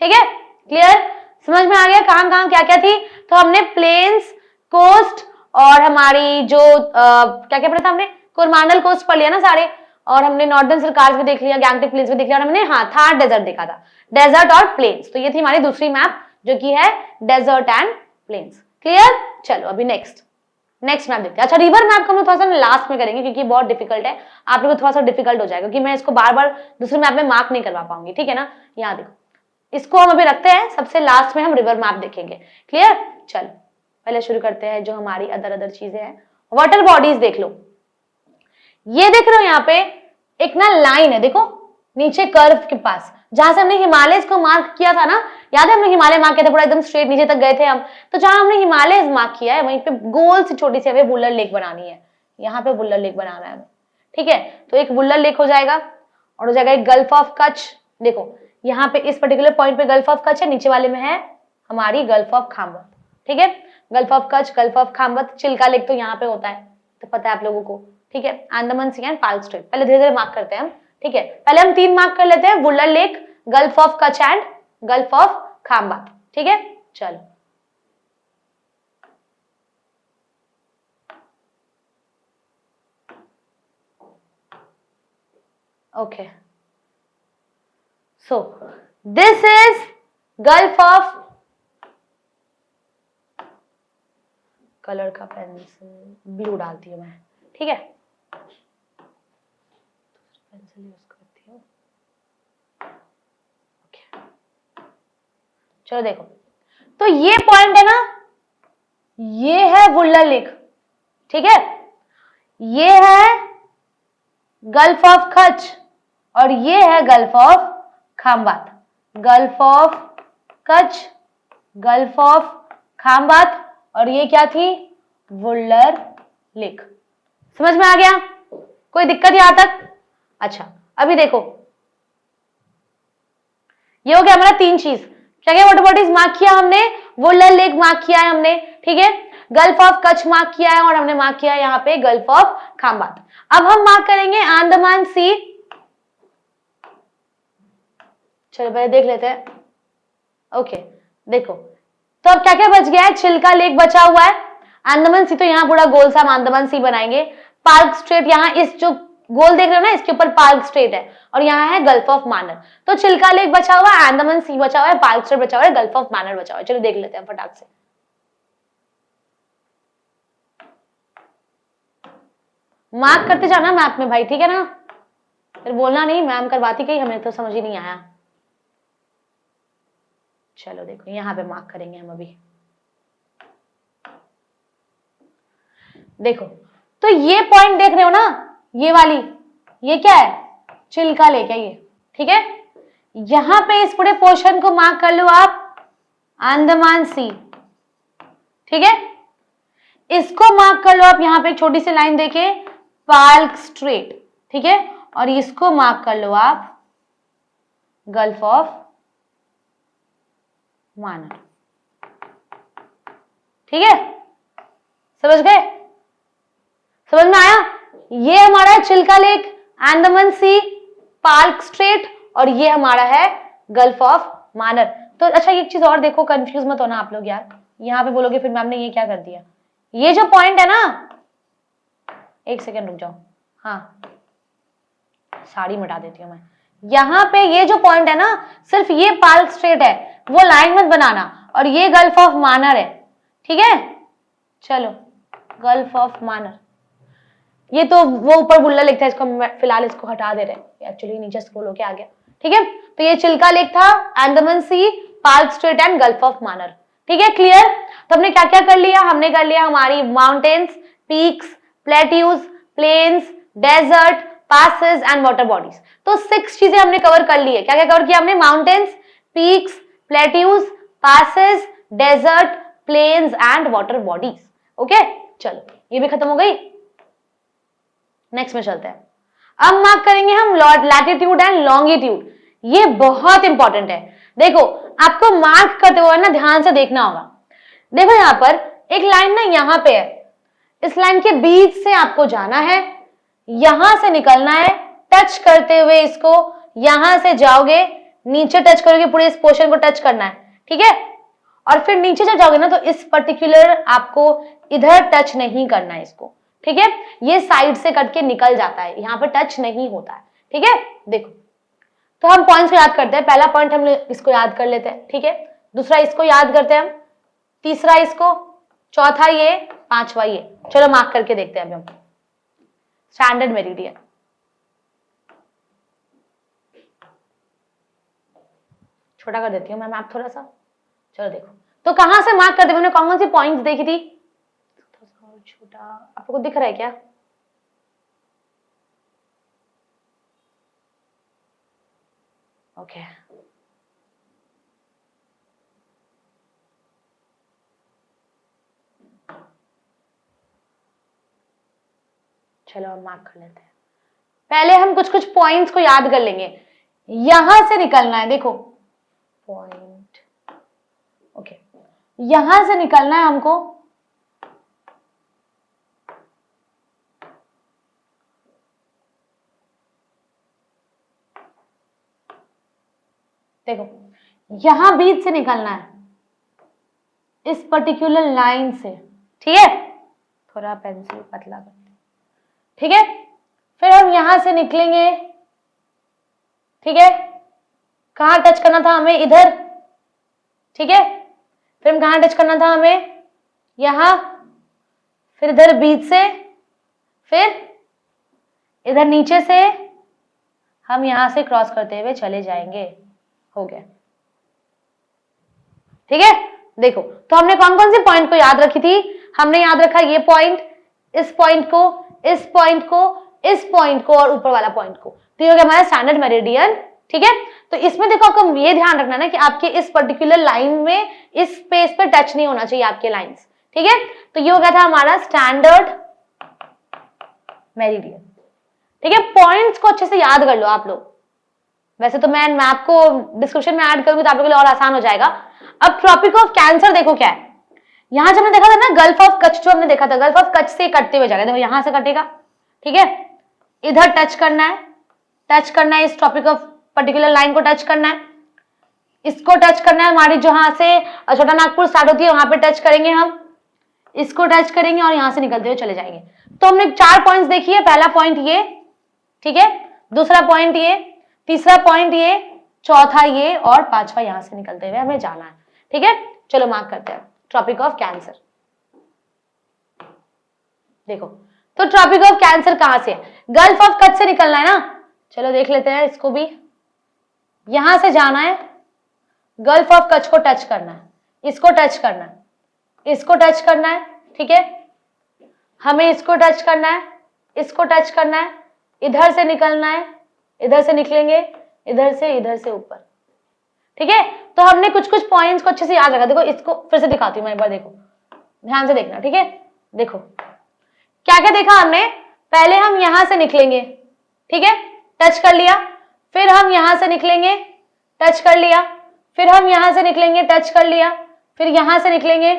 ठीक है, क्लियर, समझ में आ गया कहां कहां क्या क्या थी। तो हमने प्लेन्स, कोस्ट और हमारी जो क्या क्या पढ़ा था हमने, कोरमांडल कोस्ट पढ़ लिया ना सारे, और हमने नॉर्दर्न सरकार्स भी देख लिया, गैंगटिक प्लेन्स भी देख लिया, और हमने हाँ थार डेजर्ट देखा था, डेजर्ट और प्लेन्स। तो ये थी हमारी दूसरी मैप जो कि है डेजर्ट एंड प्लेन्स। क्लियर, चलो अभी नेक्स्ट नेक्स्ट मैप देखते हैं। अच्छा, रिवर मैप को हम थोड़ा सा लास्ट में करेंगे क्योंकि बहुत डिफिकल्ट है, आप लोगों को थोड़ा सा डिफिकल्ट हो जाएगा क्योंकि मैं इसको बार बार दूसरे मैप में मार्क नहीं करवा पाऊंगी, ठीक है ना। यहाँ देखो, इसको हम अभी रखते हैं, सबसे लास्ट में हम रिवर मैप देखेंगे। क्लियर? चलो पहले शुरू करते हैं जो हमारी अदर चीजें हैं। वाटर बॉडीज देख लो, ये देख रहे हो यहाँ पे एक ना लाइन है, देखो नीचे कर्व के पास, जहां से हमने हिमालय को मार्क किया था ना, याद है हमने हिमालय मार्क किया था, पूरा एकदम स्ट्रेट नीचे तक गए थे हम। तो जहां हमने हिमालय मार्क किया है वहीं पे गोल सी छोटी सी हमें वुलर लेक बनानी है, यहाँ पे वुलर लेक बनाना है हमें, ठीक है। तो एक वुलर लेक हो जाएगा और हो जाएगा एक गल्फ ऑफ कच्छ। देखो यहाँ पे इस पर्टिकुलर पॉइंट पे गल्फ ऑफ कच्छ है, नीचे वाले में है हमारी गल्फ ऑफ खाम्बत, ठीक है। Gulf of Kutch, Gulf of Khambhat, Chilka Lake तो यहाँ पे होता है, तो पता है आप लोगों को, ठीक है। अंडमान सी एंड पार्क स्ट्रेट, पहले धीरे धीरे मार्क करते हैं हम, ठीक है। पहले हम 3 मार्क कर लेते हैं, Wular Lake, Gulf of Kutch and Gulf of Khambhat, ठीक है। चलो okay, so this is Gulf of, colour का पेंसिल ब्लू डालती हूं मैं, ठीक है, पेंसिल यूज करती हूँ। चलो देखो, तो ये पॉइंट है ना, ये है वुलर लेक, ठीक है, ये है गल्फ ऑफ कच्छ और ये है Gulf of Khambhat. Gulf of Kutch, Gulf of Khambhat और ये क्या थी, वुलर लेक। समझ में आ गया? कोई दिक्कत यहां तक? अच्छा अभी देखो, ये हो गया हमारा 3 चीज, क्या क्या वाटर बॉडीज मार्क किया हमने, वुलर लेक मार्क किया है हमने, ठीक है, गल्फ ऑफ कच्छ मार्क किया है और हमने मार्क किया है यहाँ पे गल्फ ऑफ खाम्बत। अब हम मार्क करेंगे अंडमान सी। चलो पहले देख लेते हैं, ओके देखो, तो अब क्या क्या बच गया है, चिल्का लेक बचा हुआ है, अंडमान सी तो यहाँ पूरा गोल सा हम अंडमान सी बनाएंगे, पार्क स्ट्रेट यहाँ इस जो गोल देख रहे हो ना इसके ऊपर पार्क स्ट्रेट है और यहाँ है गल्फ ऑफ मानर। तो चिल्का लेक बचा हुआ है, अंडमान सी बचा हुआ है, पार्क स्ट्रेट बचा हुआ है, गल्फ ऑफ मानर बचा हुआ है। चलो देख लेते हैं फटाक से। मार्क करते जाना मैप में भाई, ठीक है ना, फिर बोलना नहीं मैम करवाती कहीं, हमें तो समझ ही नहीं आया। चलो देखो यहां पे मार्क करेंगे हम अभी, देखो तो ये पॉइंट देख रहे हो ना, ये वाली, ये क्या है, चिल्का लेक है ये, ठीक है। यहां पे इस पूरे पोर्शन को मार्क कर लो आप अंडमान सी, ठीक है। इसको मार्क कर लो आप, यहां पे एक छोटी सी लाइन देके पार्क स्ट्रेट, ठीक है, और इसको मार्क कर लो आप गल्फ ऑफ मानर, ठीक है। समझ गए? समझ में आया? ये हमारा है Chilka lake, Andaman Sea, Palk straight और ये हमारा है गल्फ ऑफ मानर। तो अच्छा एक चीज और देखो, कंफ्यूज मत होना आप लोग यार, यहां पे बोलोगे फिर मैम ने ये क्या कर दिया, ये जो पॉइंट है ना, एक सेकेंड रुक जाओ, हाँ साड़ी मिटा देती हूँ मैं, यहां पे ये जो पॉइंट है ना, सिर्फ ये पार्क स्ट्रेट है, वो लाइन मत बनाना, और ये गल्फ ऑफ मानर है, ठीक है। चलो गल्फ ऑफ मानर, ये तो वो ऊपर वुलर लेक था, इसको फिलहाल इसको हटा दे रहे, एक्चुअली नीचे स्क्रॉल होके आ गया, ठीक है। तो ये चिल्का लेक था, Andaman Sea, Palk Strait and Gulf of Mannar, ठीक है, क्लियर। तो हमने क्या क्या कर लिया, हमने कर लिया हमारी mountains, peaks, plateaus, plains, desert, passes and water bodies. तो 6 चीजें हमने कवर कर ली है। क्या क्या कवर किया हमने, mountains, peaks, plateaus, passes, desert, plains and water bodies. Okay चलो ये भी खत्म हो गई, नेक्स्ट में चलते हैं। अब मार्क करेंगे हम लैटिट्यूड एंड लॉन्गिट्यूड, ये बहुत इंपॉर्टेंट है। देखो आपको मार्क करते हुए ना ध्यान से देखना होगा, देखो यहां पर एक लाइन ना यहां पे है, इस लाइन के बीच से आपको जाना है, यहां से निकलना है, टच करते हुए इसको, यहां से जाओगे, नीचे टच करोगे, पूरे इस पोर्शन को टच करना है, ठीक है। और फिर नीचे जब जाओगे ना तो इस पर्टिकुलर आपको इधर टच नहीं करना है इसको, ठीक है, ये साइड से कट के निकल जाता है, यहाँ पे टच नहीं होता है, ठीक है। देखो तो हम पॉइंट्स को याद करते हैं, पहला पॉइंट हम इसको याद कर लेते हैं, ठीक है, दूसरा इसको याद करते हैं हम, तीसरा इसको, चौथा ये, 5वां ये, चलो मार्क करके देखते हैं अभी हम। स्टैंडर्ड मेरिडियन, छोटा कर देती हूँ मैं मैप थोड़ा सा। चलो देखो, तो कहां से मार्क कर दे, मैंने कौन कौन सी पॉइंट्स देखी थी, छोटा आप लोगों को दिख रहा है क्या? ओके चलो हम मार्क कर लेते हैं। पहले हम कुछ कुछ पॉइंट्स को याद कर लेंगे, यहां से निकलना है, देखो पॉइंट, ओके यहां से निकलना है हमको, देखो यहां बीच से निकलना है, इस पर्टिकुलर लाइन से, ठीक है, थोड़ा पेंसिल पतला करते, ठीक है, फिर हम यहां से निकलेंगे, ठीक है, कहां टच करना था हमें, इधर, ठीक है, फिर हम कहां टच करना था हमें, यहां, फिर इधर बीच से, फिर इधर नीचे से हम यहां से क्रॉस करते हुए चले जाएंगे, हो गया, ठीक है। देखो तो हमने कौन कौन से पॉइंट को याद रखी थी, हमने याद रखा ये पॉइंट, इस पॉइंट को, इस पॉइंट को, इस पॉइंट को और ऊपर वाला पॉइंट को, तो ये हो गया हमारा स्टैंडर्ड मेरिडियन, ठीक है। तो इसमें देखो आपको ये ध्यान रखना ना कि आपके इस पर्टिकुलर लाइन में इस स्पेस पे टच नहीं होना चाहिए आपके लाइंस, ठीक है। तो ये हो गया था हमारा स्टैंडर्ड मेरिडियन, ठीक है। पॉइंट्स को अच्छे से याद कर लो आप लोग, वैसे तो मैं मैप को डिस्क्रिप्शन में ऐड करूंगी तो आप लोगों के लिए और आसान हो जाएगा। अब ट्रॉपिक ऑफ कैंसर देखो क्या है, यहां जब हमने देखा था ना गल्फ ऑफ कच्छ, जो हमने देखा था गल्फ ऑफ कच्छ से कटते हुए जाएगा, देखो यहां से कटेगा, ठीक है, इधर टच करना है, टच करना है, इस ट्रॉपिक ऑफ पर्टिकुलर लाइन को टच करना है, इसको टच करना है, हमारी जहां से छोटा नागपुर स्टार्ट होती है वहां पे टच करेंगे हम, इसको टच करेंगे और यहां से निकलते हुए चले जाएंगे। तो हमने 4 पॉइंट्स देखी है, पहला पॉइंट ये, ठीक है, दूसरा पॉइंट ये, तीसरा पॉइंट ये, चौथा ये और 5वां यहां से निकलते हुए हमें जाना है, ठीक है। चलो मार्क करते हैं ट्रॉपिक ऑफ कैंसर। देखो तो ट्रॉपिक ऑफ कैंसर कहां से है, गल्फ ऑफ कच्छ से निकलना है ना, चलो देख लेते हैं इसको भी, यहां से जाना है, गल्फ ऑफ कच्छ को टच करना है, इसको टच करना है, इसको टच करना है, ठीक है, हमें इसको टच करना है, इसको टच करना है, इधर से निकलना है, इधर से निकलेंगे, इधर से ऊपर, ठीक है। तो हमने कुछ कुछ पॉइंट्स को अच्छे से याद रखा, देखो इसको फिर से दिखाती हूं मैं एक बार, देखो ध्यान से देखना, ठीक है। देखो क्या क्या देखा हमने, पहले हम यहां से निकलेंगे, ठीक है, टच कर लिया, फिर हम यहां से निकलेंगे, टच कर लिया, फिर हम यहां से निकलेंगे, टच कर लिया, फिर यहां से निकलेंगे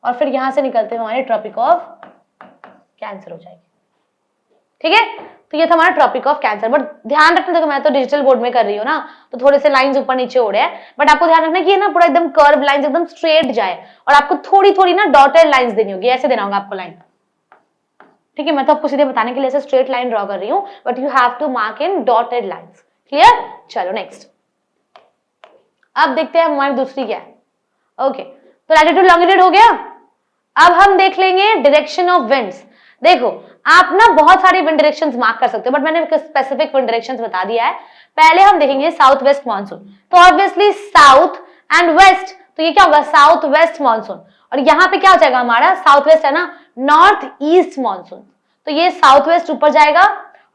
और फिर यहां से निकलते हुए हमारे ट्रॉपिक ऑफ कैंसर हो जाएगी, ठीक है। तो ये था हमारा ट्रॉपिक ऑफ कैंसर, बट ध्यान रखना, देखो मैं तो डिजिटल बोर्ड में कर रही हूँ ना, तो थोड़े से लाइंस ऊपर नीचे हो रहे हैं, बट आपको ध्यान रखना कि ये ना पूरा एकदम कर्व लाइंस एकदम स्ट्रेट जाए, और आपको थोड़ी थोड़ी ना डॉटेड लाइंस देनी होगी, ऐसे देना होगा आपको लाइन, ठीक है। मैं तो आपको सीधे बताने के लिए ऐसे स्ट्रेट लाइन ड्रॉ कर रही हूँ, but you have to mark in dotted lines, clear. चलो नेक्स्ट, अब देखते हैं हमारी दूसरी क्या है, ओके। तो लैटिट्यूड लॉन्गिट्यूड हो गया, अब हम देख लेंगे डायरेक्शन ऑफ विंड्स। देखो आप ना बहुत सारी विंड डायरेक्शंस मार्क कर सकते हो, बट मैंने स्पेसिफिक विंड डायरेक्शंस बता दिया है। पहले हम देखेंगे साउथ वेस्ट मानसून, तो ऑब्वियसली साउथ एंड वेस्ट, तो ये क्या होगा साउथ वेस्ट मानसून, और यहाँ पे क्या हो जाएगा हमारा साउथ वेस्ट है ना, नॉर्थ ईस्ट मानसून, तो ये साउथ वेस्ट ऊपर जाएगा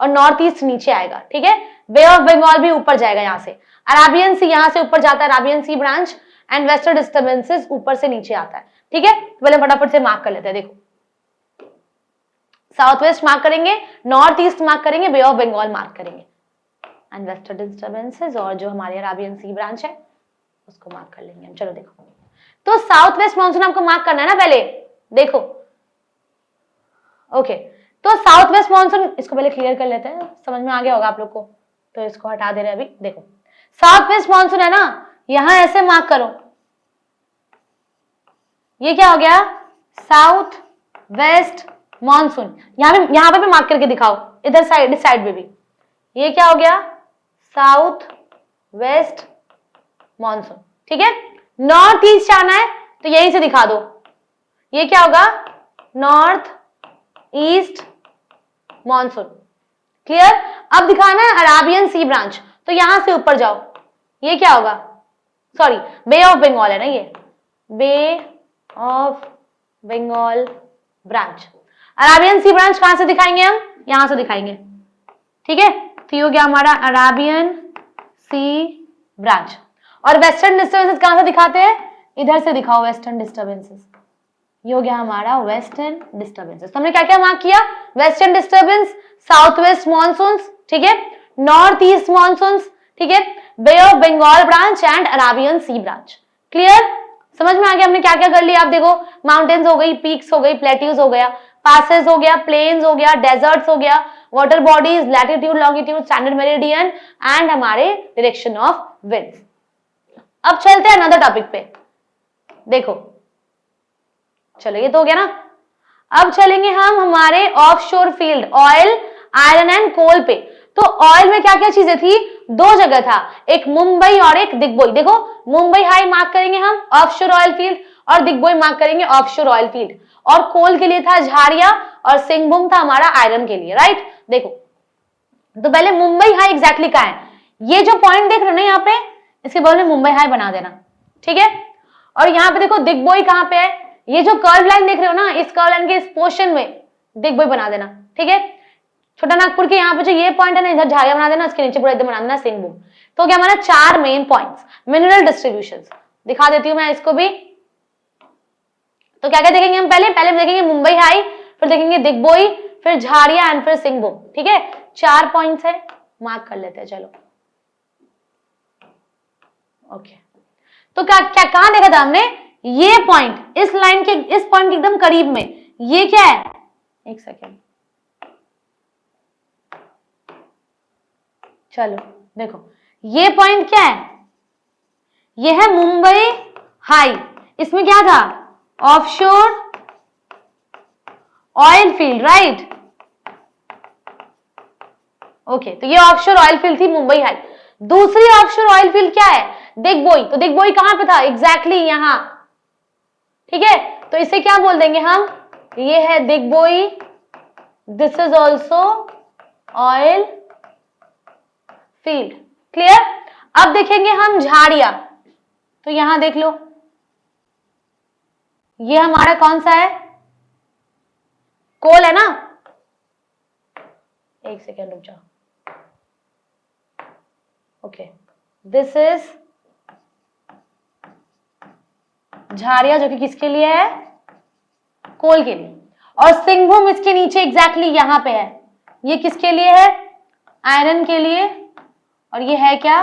और नॉर्थ ईस्ट नीचे आएगा, ठीक है। बे ऑफ बंगाल भी ऊपर जाएगा, यहाँ से अराबियन सी यहाँ से ऊपर जाता है, Arabian C branch, and western disturbances ऊपर से नीचे आता है, ठीक है। पहले फटाफट से मार्क कर लेते हैं, देखो साउथ वेस्ट मार्क करेंगे, नॉर्थ ईस्ट मार्क करेंगे, बे ऑफ बंगाल मार्क करेंगे, एंड वेस्टर्न डिस्टर्बेंसेस और जो हमारे अराबियन सी ब्रांच है उसको मार्क कर लेंगे हम। चलो देखो, तो साउथ वेस्ट मानसून आपको मार्क करना है ना पहले, देखो ओके। तो साउथ वेस्ट मानसून, इसको पहले क्लियर कर लेते हैं, समझ में आ गया होगा आप लोग को, तो इसको हटा दे रहे हैं अभी। देखो साउथ वेस्ट मानसून है ना, यहां ऐसे मार्क करो, ये क्या हो गया साउथ वेस्ट मानसून, यहां पे भी मार्क करके दिखाओ, इधर साइड इस साइड पे भी, ये क्या हो गया साउथ वेस्ट मानसून, ठीक है। नॉर्थ ईस्ट आना है तो यहीं से दिखा दो, ये क्या होगा नॉर्थ ईस्ट मॉनसून। क्लियर? अब दिखाना है अराबियन सी ब्रांच, तो यहां से ऊपर जाओ, ये क्या होगा, सॉरी बे ऑफ बंगाल है ना, ये Bay of Bengal branch. Arabian C branch कहां से दिखाएंगे हम, यहां से दिखाएंगे, ठीक है। तो ये हो गया हमारा अराबियन सी ब्रांच। और वेस्टर्न डिस्टर्बेंसेस कहां से दिखाते हैं, इधर से दिखाओ वेस्टर्न डिस्टर्बेंसेस, ये हो गया हमारा वेस्टर्न डिस्टर्बेंसेस। तो हमने क्या क्या मार्क किया, western disturbance, south west monsoons, ठीक है, नॉर्थ ईस्ट मॉनसून्स, ठीक है, Bay of Bengal branch and Arabian C branch. Clear? समझ में आ गया हमने क्या क्या कर लिया। आप देखो माउंटेन्स हो गई, पीक्स हो गई, प्लेट्यूज हो गया, पासेस हो गया, प्लेन्स हो गया, डेजर्ट्स हो गया, water bodies, latitude, longitude, standard meridian and हमारे डायरेक्शन ऑफ विंड्स। अब चलते हैं अनदर टॉपिक पे। देखो चलो ये तो हो गया ना। अब चलेंगे हम हमारे offshore field, oil, iron and coal पे। तो ऑयल में क्या क्या चीजें थी, दो जगह था, एक मुंबई और एक दिग्बोई। देखो मुंबई हाई मार्क करेंगे हम ऑफशोर ऑयल फील्ड, और दिग्बोई मार्क करेंगे ऑफशोर ऑयल फील्ड। और कोल के लिए था झारिया, और सिंहभूम था हमारा आयरन के लिए, राइट। देखो तो पहले मुंबई हाई एग्जैक्टली कहां है, ये जो पॉइंट देख रहे हो ना यहाँ पे, इसके बगल में मुंबई हाई बना देना, ठीक है। और यहाँ पे देखो दिग्बोई कहां पे है, ये जो कर्व लाइन देख रहे हो ना, इस कर्व लाइन के इस पोर्शन में दिग्बोई बना देना, ठीक है। छोटा नागपुर के यहाँ पे जो ये पॉइंट है ना, इधर झारिया बना देना, इसके नीचे पूरा एकदम बना देना सिंहभूम। तो क्या हमारा चार मेन पॉइंट्स, मिनरल डिस्ट्रीब्यूशंस दिखा देती हूं मैं इसको भी। तो क्या क्या देखेंगे हम, पहले पहले देखेंगे मुंबई हाई, फिर देखेंगे दिग्बोई, फिर झारिया एंड फिर सिंहभूम, ठीक है। चार पॉइंट्स है, मार्क कर लेते हैं, चलो ओके। तो क्या क्या कहां देखा था हमने, ये पॉइंट, इस लाइन के इस पॉइंट के एकदम करीब में, ये क्या है, एक सेकेंड, चलो देखो ये पॉइंट क्या है, ये है मुंबई हाई, इसमें क्या था, offshore oil field, right. Okay तो ये ऑफशोर ऑयल फील्ड थी मुंबई हाई। दूसरी ऑफशोर ऑयल फील्ड क्या है, दिग्बोई। तो दिग्बोई कहां पे था, एग्जैक्टली यहां, ठीक है। तो इसे क्या बोल देंगे हम, ये है Digboi, this is also oil field. Clear? अब देखेंगे हम झारिया, तो यहां देख लो, ये हमारा कौन सा है, कोल है ना, एक सेकेंड रुक जाओ, ओके दिस इज झारिया, जो कि किसके लिए है, कोल के लिए। और सिंहभूम इसके नीचे एग्जैक्टली यहां पे है, ये किसके लिए है, आयरन के लिए। और ये है क्या,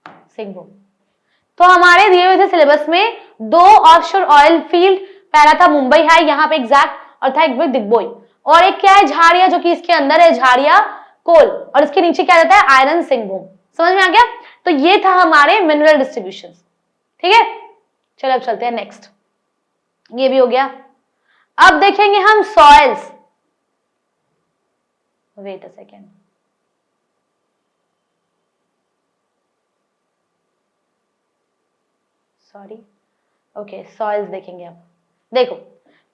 सिंहभूम। तो हमारे दिए हुए थे सिलेबस में दो ऑफशोर ऑयल फील्ड, पहला था मुंबई हाई यहाँ पे एग्जैक्ट, और था एक दिग्बोई, और एक क्या है झारिया, जो कि इसके अंदर है झारिया कोल, और इसके नीचे क्या रहता है, आयरन सिंहभूम। समझ में आ गया। तो ये था हमारे मिनरल डिस्ट्रीब्यूशन, ठीक है। चलो अब चलते हैं नेक्स्ट, ये भी हो गया। अब देखेंगे हम soils, wait a second, sorry, okay soils देखेंगे अब। देखो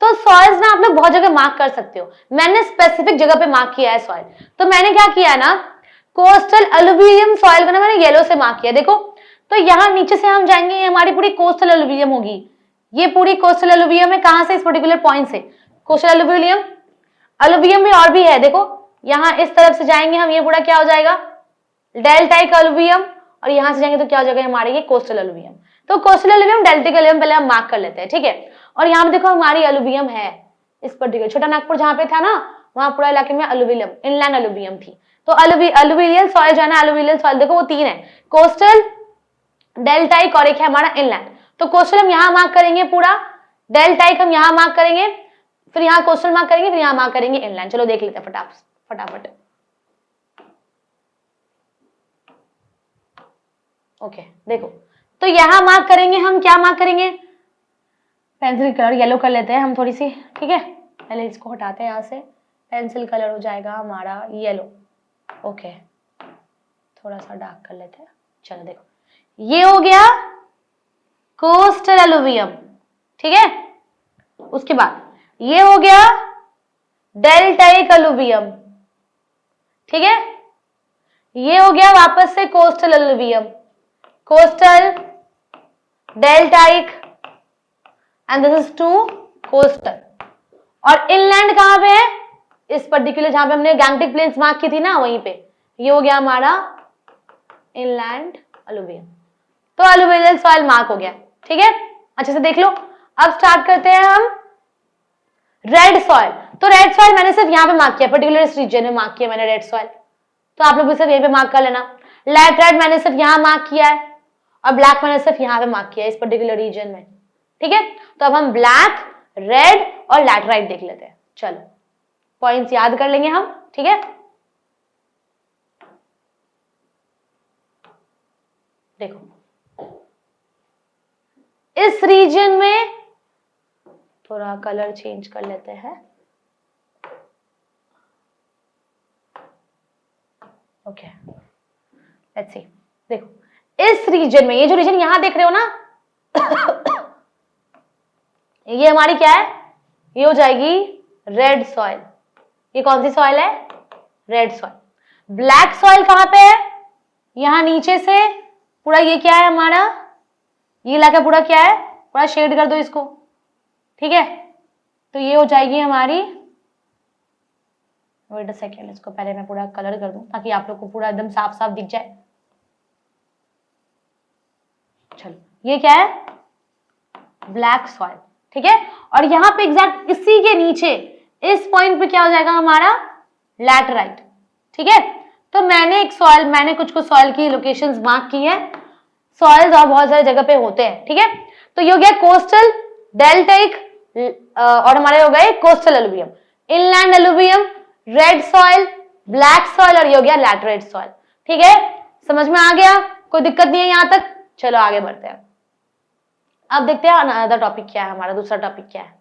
तो सॉइल्स ना आप लोग बहुत जगह मार्क कर सकते हो, मैंने स्पेसिफिक जगह पे मार्क किया है सॉइल। तो मैंने क्या किया ना, कोस्टल अलुविलियम सॉइल को ना मैंने येलो से मार्क किया। देखो तो यहां नीचे से हम जाएंगे, ये हमारी पूरी कोस्टल अलुविलियम होगी, ये पूरी कोस्टल अलुविलियम है, कहां से, इस पर्टिकुलर पॉइंट से कोस्टल अलुविलियम। अलुविलियम में और भी है, देखो यहां इस तरफ से जाएंगे हम, ये पूरा क्या हो जाएगा, डेल्टाइक अलुविलियम, और यहां से जाएंगे तो क्या हो जाएगा हमारे ये कोस्टल अलुविलियम। तो कोस्टल अलुविलियम, डेल्टिक अलुविलियम पहले हम मार्क कर लेते हैं, ठीक है। और यहाँ पे देखो हमारी अलुविलियम है, इस पर्टिकुलर छोटा नागपुर जहां पे था ना, वहां पूरा इलाके में अलुविलियम, इनलैंड अलुविलियम थी। तो अलुविलियल सॉइल जो है ना, अलुविलियल सॉइल देखो वो तीन है, कोस्टल, डेल्टाइक और एक है हमारा इनलैंड। तो कोस्टल हम यहाँ मार्क करेंगे पूरा, डेल्टाइक हम यहाँ मार्क करेंगे, फिर यहाँ कोस्टल मार्क करेंगे, फिर यहाँ मार्क करेंगे इनलैंड। चलो देख लेते हैं फटाफट। ओके देखो तो यहां मार्क करेंगे हम, क्या मार्क करेंगे, पेंसिल कलर येलो कर लेते हैं हम थोड़ी सी, ठीक है। पहले इसको हटाते हैं यहाँ से, पेंसिल कलर हो जाएगा हमारा येलो, ओके थोड़ा सा डार्क कर लेते हैं। चलो देखो ये हो गया कोस्टल एलुवियम, ठीक है। उसके बाद ये हो गया डेल्टाइक एलुवियम, ठीक है। ये हो गया वापस से coastal alluvium, coastal, deltaic and this is two coastal. और इनलैंड कहां पे है? इस पर्टिकुलर जहां पे हमने गैंगटिक प्लेन्स मार्क की थी ना, वहीं पे ये हो गया हमारा इनलैंड एलुवियम। तो एलुवियल सॉइल मार्क हो गया, ठीक है। अच्छे से देख लो। अब स्टार्ट करते हैं हम रेड सॉइल। तो रेड सॉइल मैंने सिर्फ यहां पे मार्क किया, पर्टिकुलर इस रीजन में मार्क किया मैंने रेड सॉइल, तो आप लोग भी सिर्फ यहीं पे मार्क कर लेना। लैटराइट मैंने सिर्फ यहां मार्क किया है और ब्लैक मैंने सिर्फ यहां पे मार्क किया है इस पर्टिकुलर रीजन में, ठीक है। तो अब हम ब्लैक, रेड और लैटराइट देख लेते हैं। चलो पॉइंट्स याद कर लेंगे हम, ठीक है। देखो इस रीजन में थोड़ा कलर चेंज कर लेते हैं। Okay let's see. देखो इस रीजन में, ये जो रीजन यहां देख रहे हो ना ये हमारी क्या है? ये हो जाएगी रेड सॉइल। ये कौन सी सॉइल है? Red soil. ब्लैक सॉइल कहां पे है? यहां नीचे से पूरा ये क्या है हमारा, ये इलाका पूरा क्या है, पूरा शेड कर दो इसको, ठीक है। तो ये हो जाएगी हमारी, वेट अ सेकेंड, इसको पहले मैं पूरा कलर कर दूं ताकि आप लोग को पूरा एकदम साफ साफ दिख जाए। चलो ये क्या है? ब्लैक सॉइल, ठीक है। और यहां पे एग्जैक्ट इसी के नीचे इस पॉइंट पे क्या हो जाएगा हमारा? लैटराइट, ठीक है। तो मैंने कुछ सॉइल की लोकेशंस मार्क की है। सॉइल्स और बहुत सारी जगह पे होते हैं, ठीक है। तो ये हो गया कोस्टल, डेल्टाइक और हमारे हो गए coastal alluvium, inland alluvium, red soil, black soil और ये हो गया लैटराइट सॉइल, ठीक है। समझ में आ गया? कोई दिक्कत नहीं है यहां तक? चलो आगे बढ़ते हैं। अब देखते हैं अनदर टॉपिक क्या है हमारा, दूसरा टॉपिक क्या है।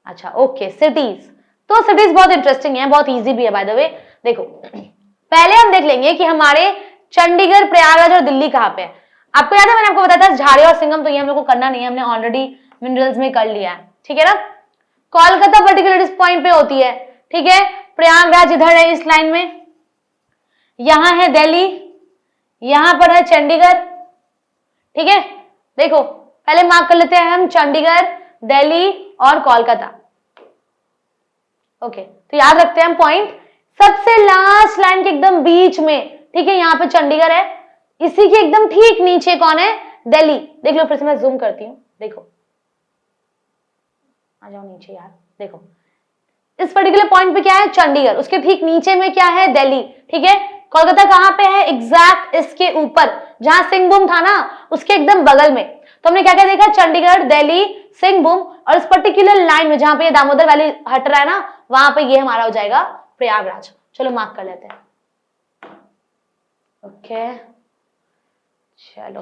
अच्छा ओके, सिटीज। तो सिटीज बहुत इंटरेस्टिंग है, बहुत इजी भी है बाय द वे। देखो पहले हम देख लेंगे कि हमारे चंडीगढ़, प्रयागराज और दिल्ली कहां पे है। आपको याद है मैंने आपको बताया था झाड़े और सिंघम, तो ये हम लोग को करना नहीं है, हमने ऑलरेडी मिनरल्स में कर लिया है, ठीक है ना। कोलकाता पर्टिकुलर इस पॉइंट पे होती है, ठीक है। प्रयागराज इधर है इस लाइन में, यहां है दिल्ली, यहां पर है चंडीगढ़, ठीक है। देखो पहले मार्क कर लेते हैं हम चंडीगढ़, दिल्ली और कोलकाता। ओके तो याद रखते हैं हम पॉइंट, सबसे लास्ट लाइन के एकदम बीच में, ठीक है, यहां पे चंडीगढ़ है, इसी के एकदम ठीक नीचे कौन है? दिल्ली। देख लो फिर से मैं जूम करती हूँ, देखो आ जाओ नीचे यार। देखो इस पर्टिकुलर पॉइंट पे क्या है? चंडीगढ़, उसके ठीक नीचे में क्या है? दिल्ली, ठीक है। कोलकाता कहां पे है? एग्जैक्ट इसके ऊपर, जहां सिंहभूम था ना उसके एकदम बगल में। तो हमने क्या क्या देखा? चंडीगढ़, दिल्ली, सिंहभूम और इस पर्टिकुलर लाइन में जहां पे ये दामोदर वैली हट रहा है ना, वहां पे ये हमारा हो जाएगा प्रयागराज। चलो मार्क कर लेते हैं। ओके चलो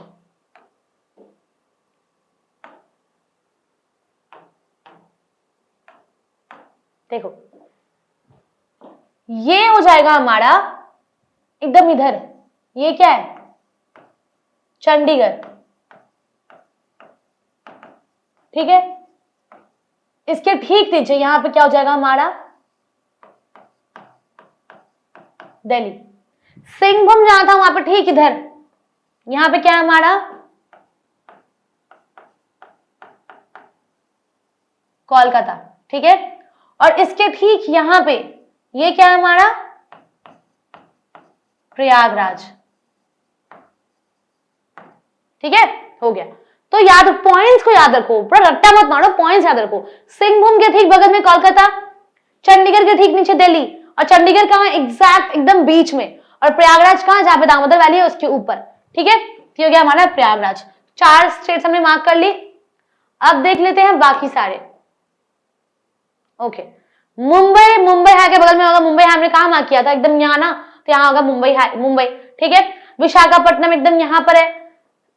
देखो ये हो जाएगा हमारा एकदम इधर, ये क्या है? चंडीगढ़, ठीक है। इसके ठीक नीचे यहां पे क्या हो जाएगा हमारा? दिल्ली। सिंहभूम जहां था वहां पे ठीक इधर, यहां पे क्या है हमारा? कोलकाता, ठीक है। और इसके ठीक यहां पे ये क्या है हमारा? प्रयागराज, ठीक है। हो गया। तो याद, पॉइंट्स को याद रखो, पूरा रट्टा मत मारो, पॉइंट्स याद रखो। सिंहभूम के ठीक बगल में कोलकाता, चंडीगढ़ के ठीक नीचे दिल्ली, और चंडीगढ़ कहां? एग्जैक्ट एकदम बीच में, और प्रयागराज कहां? जहां पे दामोदर वैली है उसके ऊपर, ठीक है। तो हो गया हमारा प्रयागराज। 4 स्टेट्स हमने मार्क कर ली। अब देख लेते हैं बाकी सारे। ओके मुंबई, मुंबई हाई के बगल में होगा। मुंबई हाई हमने कहां मार्क किया था? एकदम यहाँ ना, तो यहाँ होगा मुंबई हाई, मुंबई, ठीक है। विशाखापट्टनम एकदम यहाँ पर है,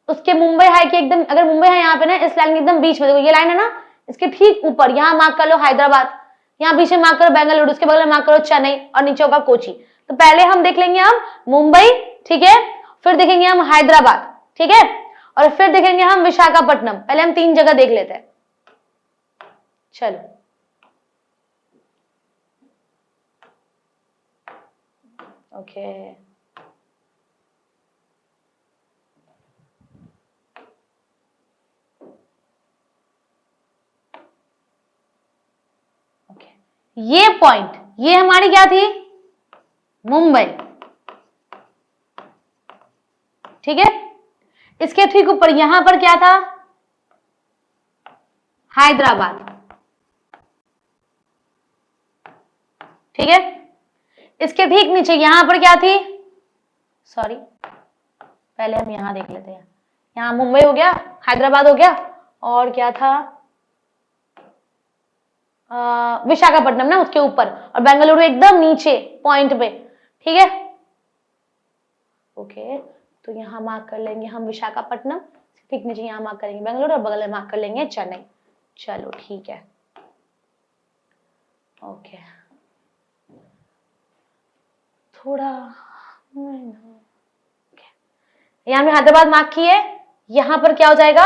उसके मुंबई हाई के एकदम, अगर मुंबई हाई यहाँ पे ना इस लाइन के एकदम बीच में, देखो ये लाइन है ना, इसके ठीक ऊपर यहाँ मार्क कर लो हैदराबाद, यहाँ बीच में मार्क करो बेंगलुरु, उसके बगल में मार्क करो चेन्नई और नीचे होगा कोची। तो पहले हम देख लेंगे हम मुंबई, ठीक है, फिर देखेंगे हम हैदराबाद, ठीक है, और फिर देखेंगे हम विशाखापट्टनम। पहले हम 3 जगह देख लेते हैं। चलो, ओके, ये पॉइंट, ये हमारी क्या थी, मुंबई, ठीक है। इसके ठीक ऊपर यहां पर क्या था, हैदराबाद, ठीक है। इसके ठीक नीचे यहां पर क्या थी, सॉरी पहले हम यहां देख लेते हैं। यहां मुंबई हो गया, हैदराबाद हो गया, और क्या था, विशाखापट्टनम ना उसके ऊपर, और बेंगलुरु एकदम नीचे पॉइंट पे, ठीक है। ओके, तो यहां मार्क कर लेंगे हम विशाखापट्टनम, ठीक नीचे यहां मार्क करेंगे बेंगलुरु, और बगल में मार्क कर लेंगे चेन्नई। चलो ठीक है, ओके, थोड़ा यहां में हैदराबाद मार्क किए, यहां पर क्या हो जाएगा,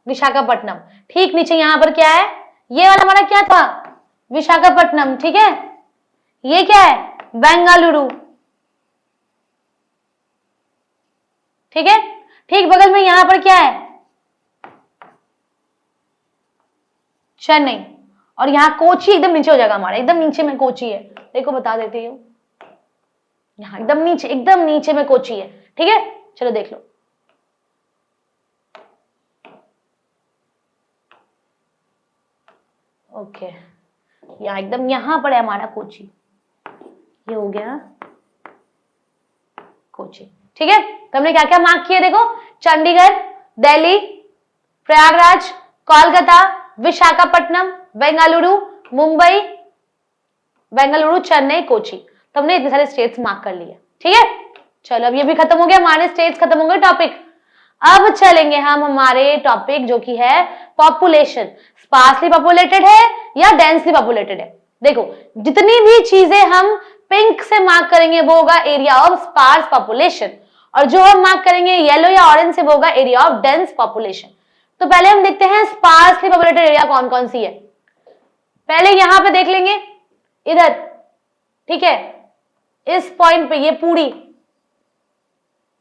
विशाखापट्टनम। ठीक नीचे यहां पर क्या है, ये वाला हमारा क्या था, विशाखापट्टनम, ठीक है। ये क्या है, बेंगलुरु, ठीक है। ठीक बगल में यहां पर क्या है, चेन्नई, और यहां कोची एकदम नीचे हो जाएगा हमारा, एकदम नीचे में कोची है, देखो बता देती हूँ, यहां एकदम नीचे में कोची है, ठीक है। चलो देख लो, ओके, यहां एकदम यहां पर है हमारा कोची, ये हो गया कोची, ठीक है। तो हमने क्या क्या मार्क किया, देखो, चंडीगढ़, दिल्ली, प्रयागराज, कोलकाता, विशाखापट्टनम, बेंगलुरु, मुंबई, बेंगलुरु, चेन्नई, कोची। तो हमने इतने सारे स्टेट्स मार्क कर लिए, ठीक है। चलो अब ये भी खत्म हो गया, हमारे स्टेट्स खत्म हो गए, टॉपिक। अब चलेंगे हम हमारे टॉपिक जो कि है पॉपुलेशन, स्पार्सली पॉपुलेटेड है या डेंसली पॉपुलेटेड है। देखो, जितनी भी चीजें हम पिंक से मार्क करेंगे वो होगा एरिया ऑफ स्पार्स पॉपुलेशन, और जो हम मार्क करेंगे येलो या ऑरेंज से वो होगा एरिया ऑफ डेंस पॉपुलेशन। तो पहले हम देखते हैं स्पार्सली पॉपुलेटेड एरिया कौन कौन सी है। पहले यहां पे देख लेंगे, इधर, ठीक है, इस पॉइंट पे ये पूरी,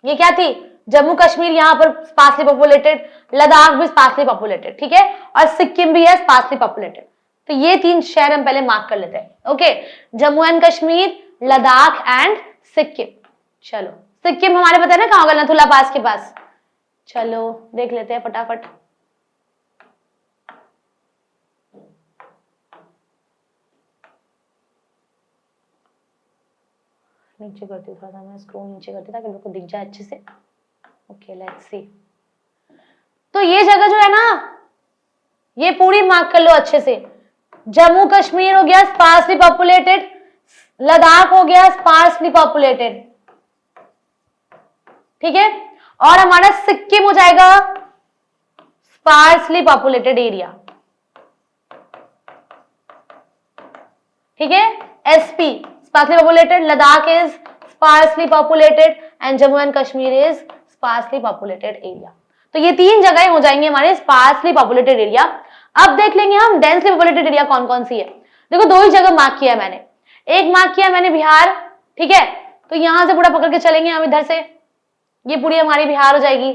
ये क्या थी, जम्मू कश्मीर, यहां पर स्पार्सली पॉपुलेटेड, लद्दाख भी स्पार्सली पॉपुलेटेड, ठीक है, और सिक्किम भी है स्पार्सली पॉपुलेटेड। तो ये 3 शहर हम पहले मार्क कर लेते हैं, okay, Jammu and Kashmir, Ladakh and Sikkim. चलो, सिक्किम हमारे पता है ना कहां होगा, नथुला पास के पास। चलो देख लेते हैं फटाफट, नीचे करती हूँ थोड़ा सा, मैं स्क्रोल नीचे करती ताकि लोग को दिख जाए अच्छे से। Okay, let's see. तो ये जगह जो है ना, ये पूरी मार्क कर लो अच्छे से। जम्मू कश्मीर हो गया स्पार्सली पॉपुलेटेड, लद्दाख हो गया स्पार्सली पॉपुलेटेड, ठीक है, और हमारा सिक्किम हो जाएगा स्पार्सली पॉपुलेटेड एरिया, ठीक है। SP sparsely populated, Ladakh is sparsely populated and Jammu and Kashmir is sparsely populated area। तो ये 3 जगहें हो जाएंगी हमारे sparsely populated area। अब देख लेंगे हम densely populated area कौन कौन सी है। देखो 2 ही जगह मार्क किया है मैंने, एक मार्क किया मैंने बिहार, ठीक है, तो यहां से पूरा पकड़ के चलेंगे हम इधर से, ये पूरी हमारी बिहार हो जाएगी,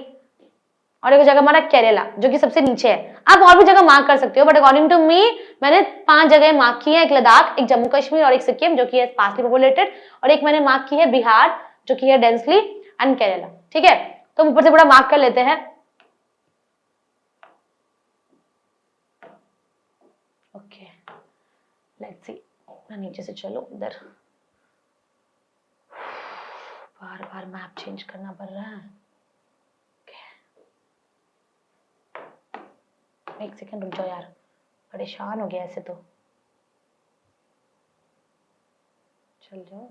और एक जगह हमारा केरला जो कि सबसे नीचे है। आप और भी जगह मार्क कर सकते हो, बट अकॉर्डिंग टू मी मैंने 5 जगह मार्क की है, एक लद्दाख, एक जम्मू कश्मीर और एक सिक्किम जो कि है स्पार्सली पॉपुलेटेड, और एक मैंने मार्क की है बिहार जो कि है डेंसली एंड केरला, ठीक है। तो ऊपर से पूरा मार्क कर लेते हैं। ओके, लेट्स सी, नीचे से चलो इधर, बार बार मैप चेंज करना पड़ रहा है। एक सेकंड रुक जाओ यार, परेशान हो गया ऐसे तो, चल जाओ।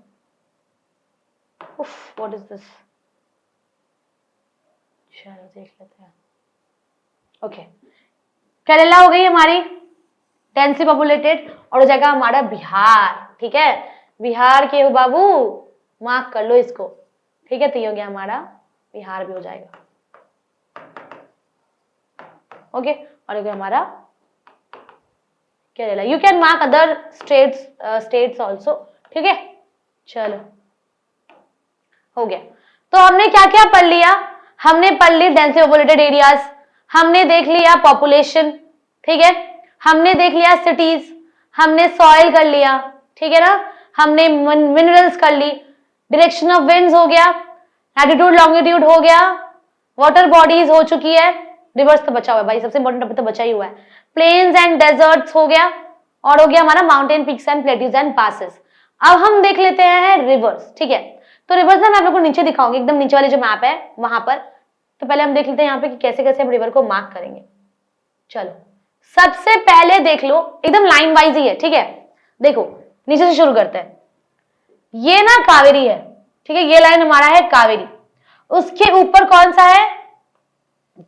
उफ, व्हाट इज दिस, चलो देख लेते हैं। ओके, केरला हो गई हमारी डेंसली पॉपुलेटेड, और हो जाएगा हमारा बिहार, ठीक है। बिहार के हो बाबू, मार्क कर लो इसको, ठीक है। तो ये हो गया हमारा बिहार भी हो जाएगा। ओके, और ये हमारा Kerala. You can mark other states also, ठीक है। चलो हो गया। तो हमने क्या क्या पढ़ लिया? हमने पढ़ ली डेंसली पॉपुलेटेड एरियाज, हमने देख लिया पॉपुलेशन, ठीक है, हमने देख लिया सिटीज, हमने सॉइल कर लिया, ठीक है ना, हमने मिनरल्स कर ली, डायरेक्शन ऑफ विंड्स हो गया, लैटिट्यूड लॉन्गिट्यूड हो गया, वाटर बॉडीज हो चुकी है, रिवर्स तो बचा हुआ है भाई, सबसे इंपॉर्टेंट अभी तो बचा ही हुआ है, प्लेन्स एंड डेजर्ट्स हो गया, और हो गया हमारा mountain peaks and plateaus and passes. अब हम देख लेते हैं रिवर्स, ठीक है। तो रिवर्स ना मैं आप लोगों को नीचे दिखाऊंगी, एकदम नीचे वाले जो मैप है वहां पर। तो पहले हम देख लेते हैं यहाँ पे कि कैसे कैसे हम रिवर को मार्क करेंगे। चलो सबसे पहले देख लो, एकदम लाइन वाइज ही है, ठीक है। देखो नीचे से शुरू करते हैं। ये ना कावेरी है, ठीक है, ये लाइन हमारा है कावेरी, उसके ऊपर कौन सा है?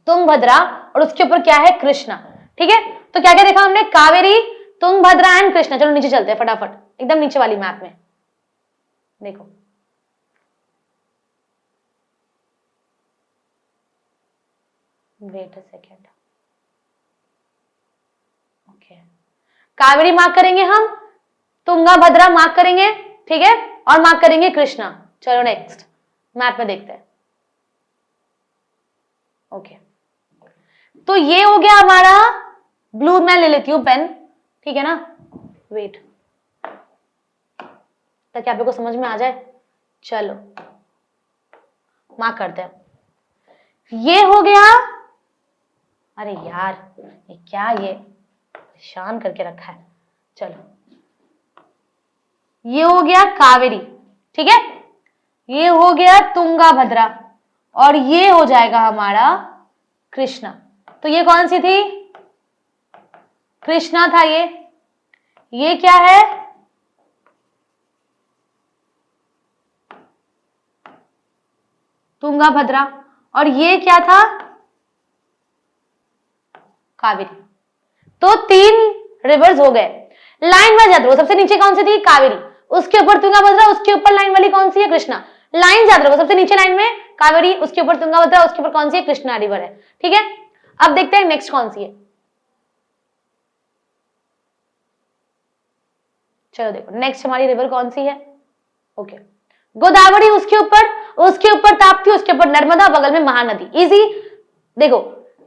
तुंगभद्रा, और उसके ऊपर क्या है? कृष्णा, ठीक है। तो क्या क्या देखा हमने? कावेरी, तुंगभद्रा एंड कृष्णा। चलो नीचे चलते हैं फटाफट, एकदम नीचे वाली मैप में देखो। Wait a second, okay, Kaveri mark करेंगे हम, तुंगा भद्रा मार्क करेंगे, ठीक है, और मार्क करेंगे कृष्णा। चलो नेक्स्ट मैप में देखते हैं। ओके, तो ये हो गया हमारा ब्लू, मैं ले लेती हूं पेन, ठीक है ना, वेट, ताकि आप लोग को समझ में आ जाए। चलो मार्क करते हैं। ये हो गया, अरे यार ये क्या, ये परेशान करके रखा है। चलो ये हो गया कावेरी, ठीक है, ये हो गया तुंगा भद्रा, और ये हो जाएगा हमारा कृष्णा। तो ये कौन सी थी? कृष्णा था ये क्या है? तुंगा भद्रा, और ये क्या था? कावेरी। तो 3 रिवर्स हो गए। लाइन वाइज याद रखो, सबसे नीचे कौन सी थी? कावेरी, उसके ऊपर तुंगाभद्रा, उसके ऊपर लाइन वाली कौन सी है? कृष्णा। लाइन याद रखो, सबसे नीचे लाइन में कावेरी, उसके ऊपर तुंगाभद्रा, उसके ऊपर कौन सी है? कृष्णा रिवर है, ठीक है। अब देखते हैं नेक्स्ट कौन सी है। चलो देखो नेक्स्ट हमारी रिवर कौन सी है। ओके, गोदावरी, उसके ऊपर ताप्ती, उसके ऊपर नर्मदा, बगल में महानदी। इजी। देखो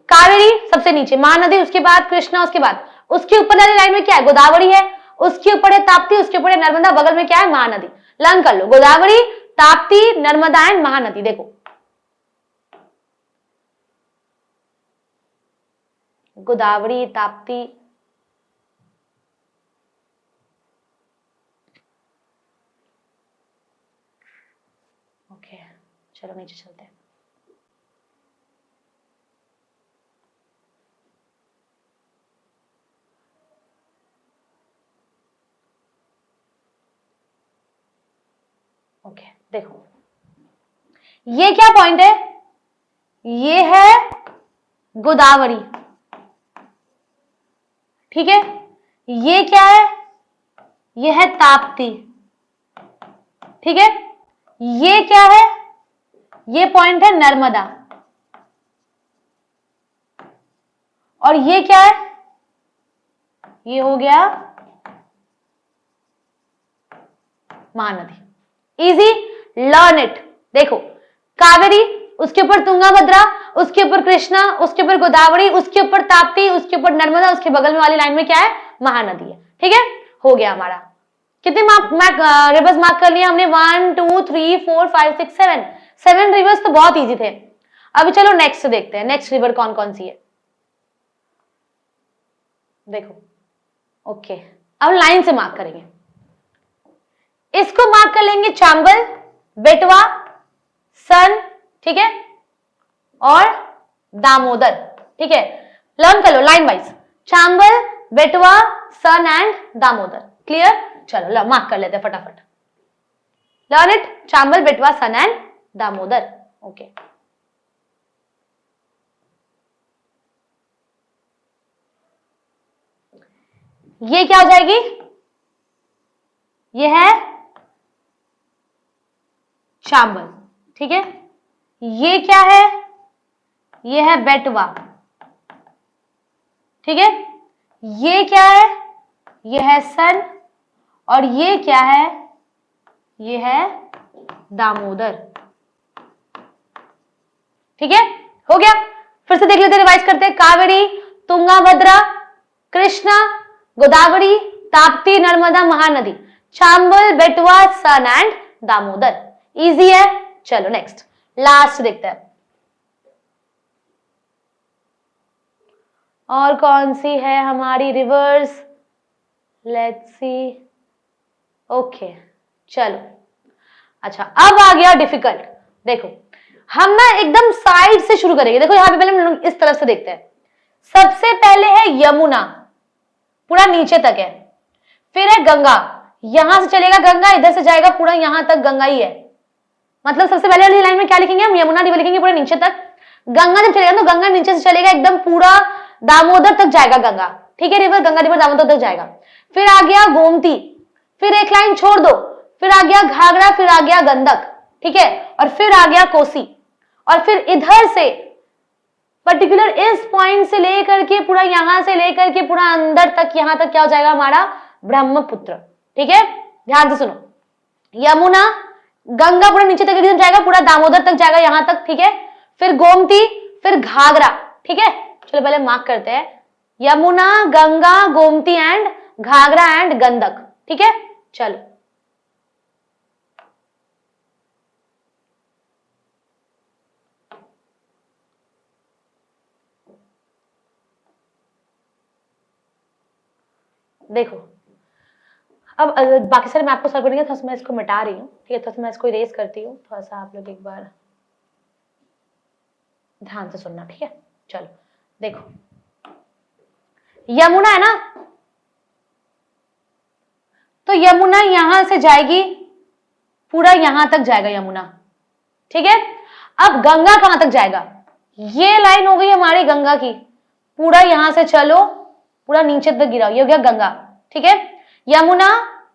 कावेरी सबसे नीचे, महानदी उसके बाद, कृष्णा उसके बाद, उसके ऊपर वाली लाइन में क्या है? गोदावरी है, उसके ऊपर है ताप्ती, उसके ऊपर है नर्मदा, बगल में क्या है? महानदी। लर्न कर लो, गोदावरी, ताप्ती, नर्मदा एंड महानदी। देखो गोदावरी, ताप्ती, ओके, चलो नीचे चलते हैं। ओके, देखो ये क्या पॉइंट है? ये है गोदावरी, ठीक है। ये क्या है? ये है ताप्ती, ठीक है। ये क्या है? ये पॉइंट है नर्मदा, और ये क्या है? ये हो गया महानदी। Easy, learn it. देखो कावेरी, उसके ऊपर तुंगाभद्रा, उसके ऊपर कृष्णा, उसके ऊपर गोदावरी, उसके ऊपर ताप्ती, उसके ऊपर नर्मदा, उसके बगल में वाली लाइन में क्या है? महानदी है, ठीक है। हो गया हमारा। कितने रिवर्स मार्क कर लिया हमने? 1 2 3 4 5 6 7 रिवर्स तो बहुत इजी थे। अभी चलो नेक्स्ट देखते हैं, नेक्स्ट रिवर कौन कौन सी है। देखो ओके, अब लाइन से मार्क करेंगे। इसको मार्क कर लेंगे चांबल, बेटवा, सन, ठीक है, और दामोदर, ठीक है। लर्न कर लो लाइन वाइज, चांबल, बेटवा, सन एंड दामोदर। क्लियर? चलो मार्क कर लेते हैं फटाफट। लर्न इट, चांबल, बेटवा, सन एंड दामोदर। ओके, ये क्या हो जाएगी? ये है चांबल, ठीक है। ये क्या है? ये है बेटवा, ठीक है, ये क्या है, ये है सन, और ये क्या है, ये है दामोदर। ठीक है, हो गया। फिर से देख लेते, रिवाइज करते हैं। कावेरी, तुंगाभद्रा, कृष्णा, गोदावरी, ताप्ती, नर्मदा, महानदी, चांबल, बेटवा, सन एंड दामोदर। इजी है। चलो नेक्स्ट, लास्ट देखते हैं और कौन सी है हमारी रिवर्स। Let's see. ओके चलो, अच्छा अब आ गया डिफिकल्ट। देखो हम ना एकदम साइड से शुरू करेंगे। देखो यहां पे पहले हम लोग इस तरफ से देखते हैं। सबसे पहले है यमुना, पूरा नीचे तक है। फिर है गंगा, यहां से चलेगा गंगा, इधर से जाएगा पूरा यहां तक गंगा ही है। मतलब सबसे पहले वाली लाइन में क्या लिखेंगे हम, यमुना रिवर लिखेंगे पूरा नीचे तक। गंगा जब चलेगा तो गंगा नीचे से चलेगा एकदम पूरा दामोदर तक जाएगा गंगा। ठीक है, रिवर गंगा रिवर दामोदर तक जाएगा। फिर आ गया गोमती, फिर एक लाइन छोड़ दो, फिर आ गया घाघरा, फिर आ गया गंडक। ठीक है, और फिर आ गया कोसी, और फिर इधर से पर्टिकुलर इस पॉइंट से लेकर के पूरा यहां से लेकर के पूरा अंदर तक, यहां तक क्या हो जाएगा हमारा ब्रह्मपुत्र। ठीक है, ध्यान से सुनो। यमुना, गंगा पूरा नीचे तक एकदम जाएगा, पूरा दामोदर तक जाएगा यहां तक। ठीक है, फिर गोमती, फिर घाघरा। ठीक है, चलो पहले मार्क करते हैं। Yamuna, Ganga, Gomti and Ghaghara and Gandak. ठीक है, चलो देखो, अब बाकी सारे मैं आपको सॉल्व करेंगे, थोड़ा सा मैं इसको मिटा रही हूँ। ठीक है, थोड़ा सा मैं इसको इरेज करती हूँ, थोड़ा सा आप लोग एक बार ध्यान से सुनना। ठीक है, चलो देखो, यमुना है ना, तो यमुना यहां से जाएगी पूरा यहां तक जाएगा यमुना। ठीक है, अब गंगा कहां तक जाएगा, ये लाइन हो गई हमारी गंगा की, पूरा यहां से चलो पूरा नीचे तक गिरा, ये हो गया गंगा। ठीक है, यमुना,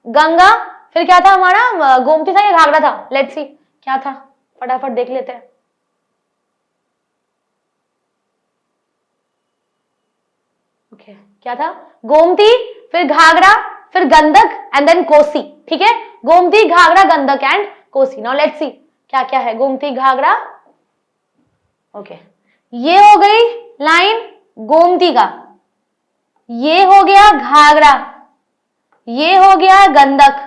गंगा, फिर क्या था हमारा, गोमती था या घाघरा था, लेट्स सी क्या था, फटाफट देख लेते हैं। ओके, क्या था, गोमती, फिर घाघरा, फिर गंडक एंड देन कोसी। ठीक है, Gomti, Ghaghara, Gandak and Kosi. Now let's see क्या क्या है, गोमती, घाघरा। ओके, ये हो गई लाइन गोमती का, ये हो गया घाघरा, ये हो गया गंडक,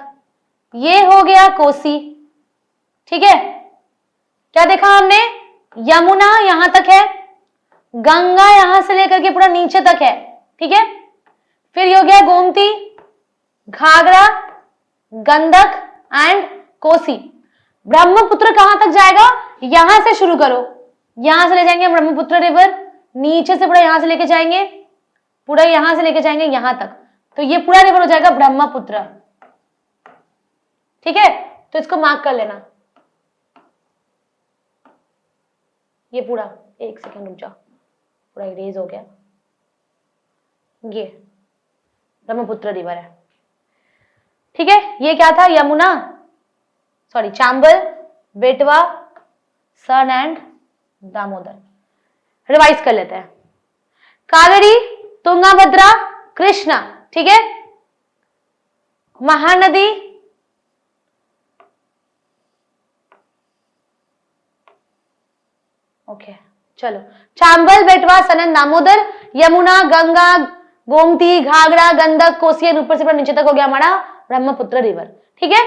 ये हो गया कोसी। ठीक है, क्या देखा हमने, यमुना यहां तक है, गंगा यहां से लेकर के पूरा नीचे तक है। ठीक है, फिर ये हो गया गोमती, घाघरा, गंडक एंड कोसी। ब्रह्मपुत्र कहां तक जाएगा, यहां से शुरू करो, यहां से ले जाएंगे ब्रह्मपुत्र रिवर, नीचे से पूरा यहां से लेके जाएंगे, पूरा यहां से लेके जाएंगे यहां तक, तो ये पूरा रिवर हो जाएगा ब्रह्मपुत्र। ठीक है, तो इसको मार्क कर लेना, ये पूरा, एक सेकंड रुक जाओ, पूरा इरेज हो गया, ये ब्रह्मपुत्र रिवर है। ठीक है, ये क्या था, यमुना, सॉरी चांबल, बेटवा, सन एंड दामोदर। रिवाइज कर लेते हैं। कावेरी, तुंगाभद्रा, कृष्णा। ठीक है, महानदी, ओके चलो, चांबल, बेटवा, सन एंड दामोदर, यमुना, गंगा, गोमती, घाघरा, गंडक, कोसी एंड ऊपर से पूरा नीचे तक हो गया हमारा ब्रह्मपुत्र रिवर। ठीक है,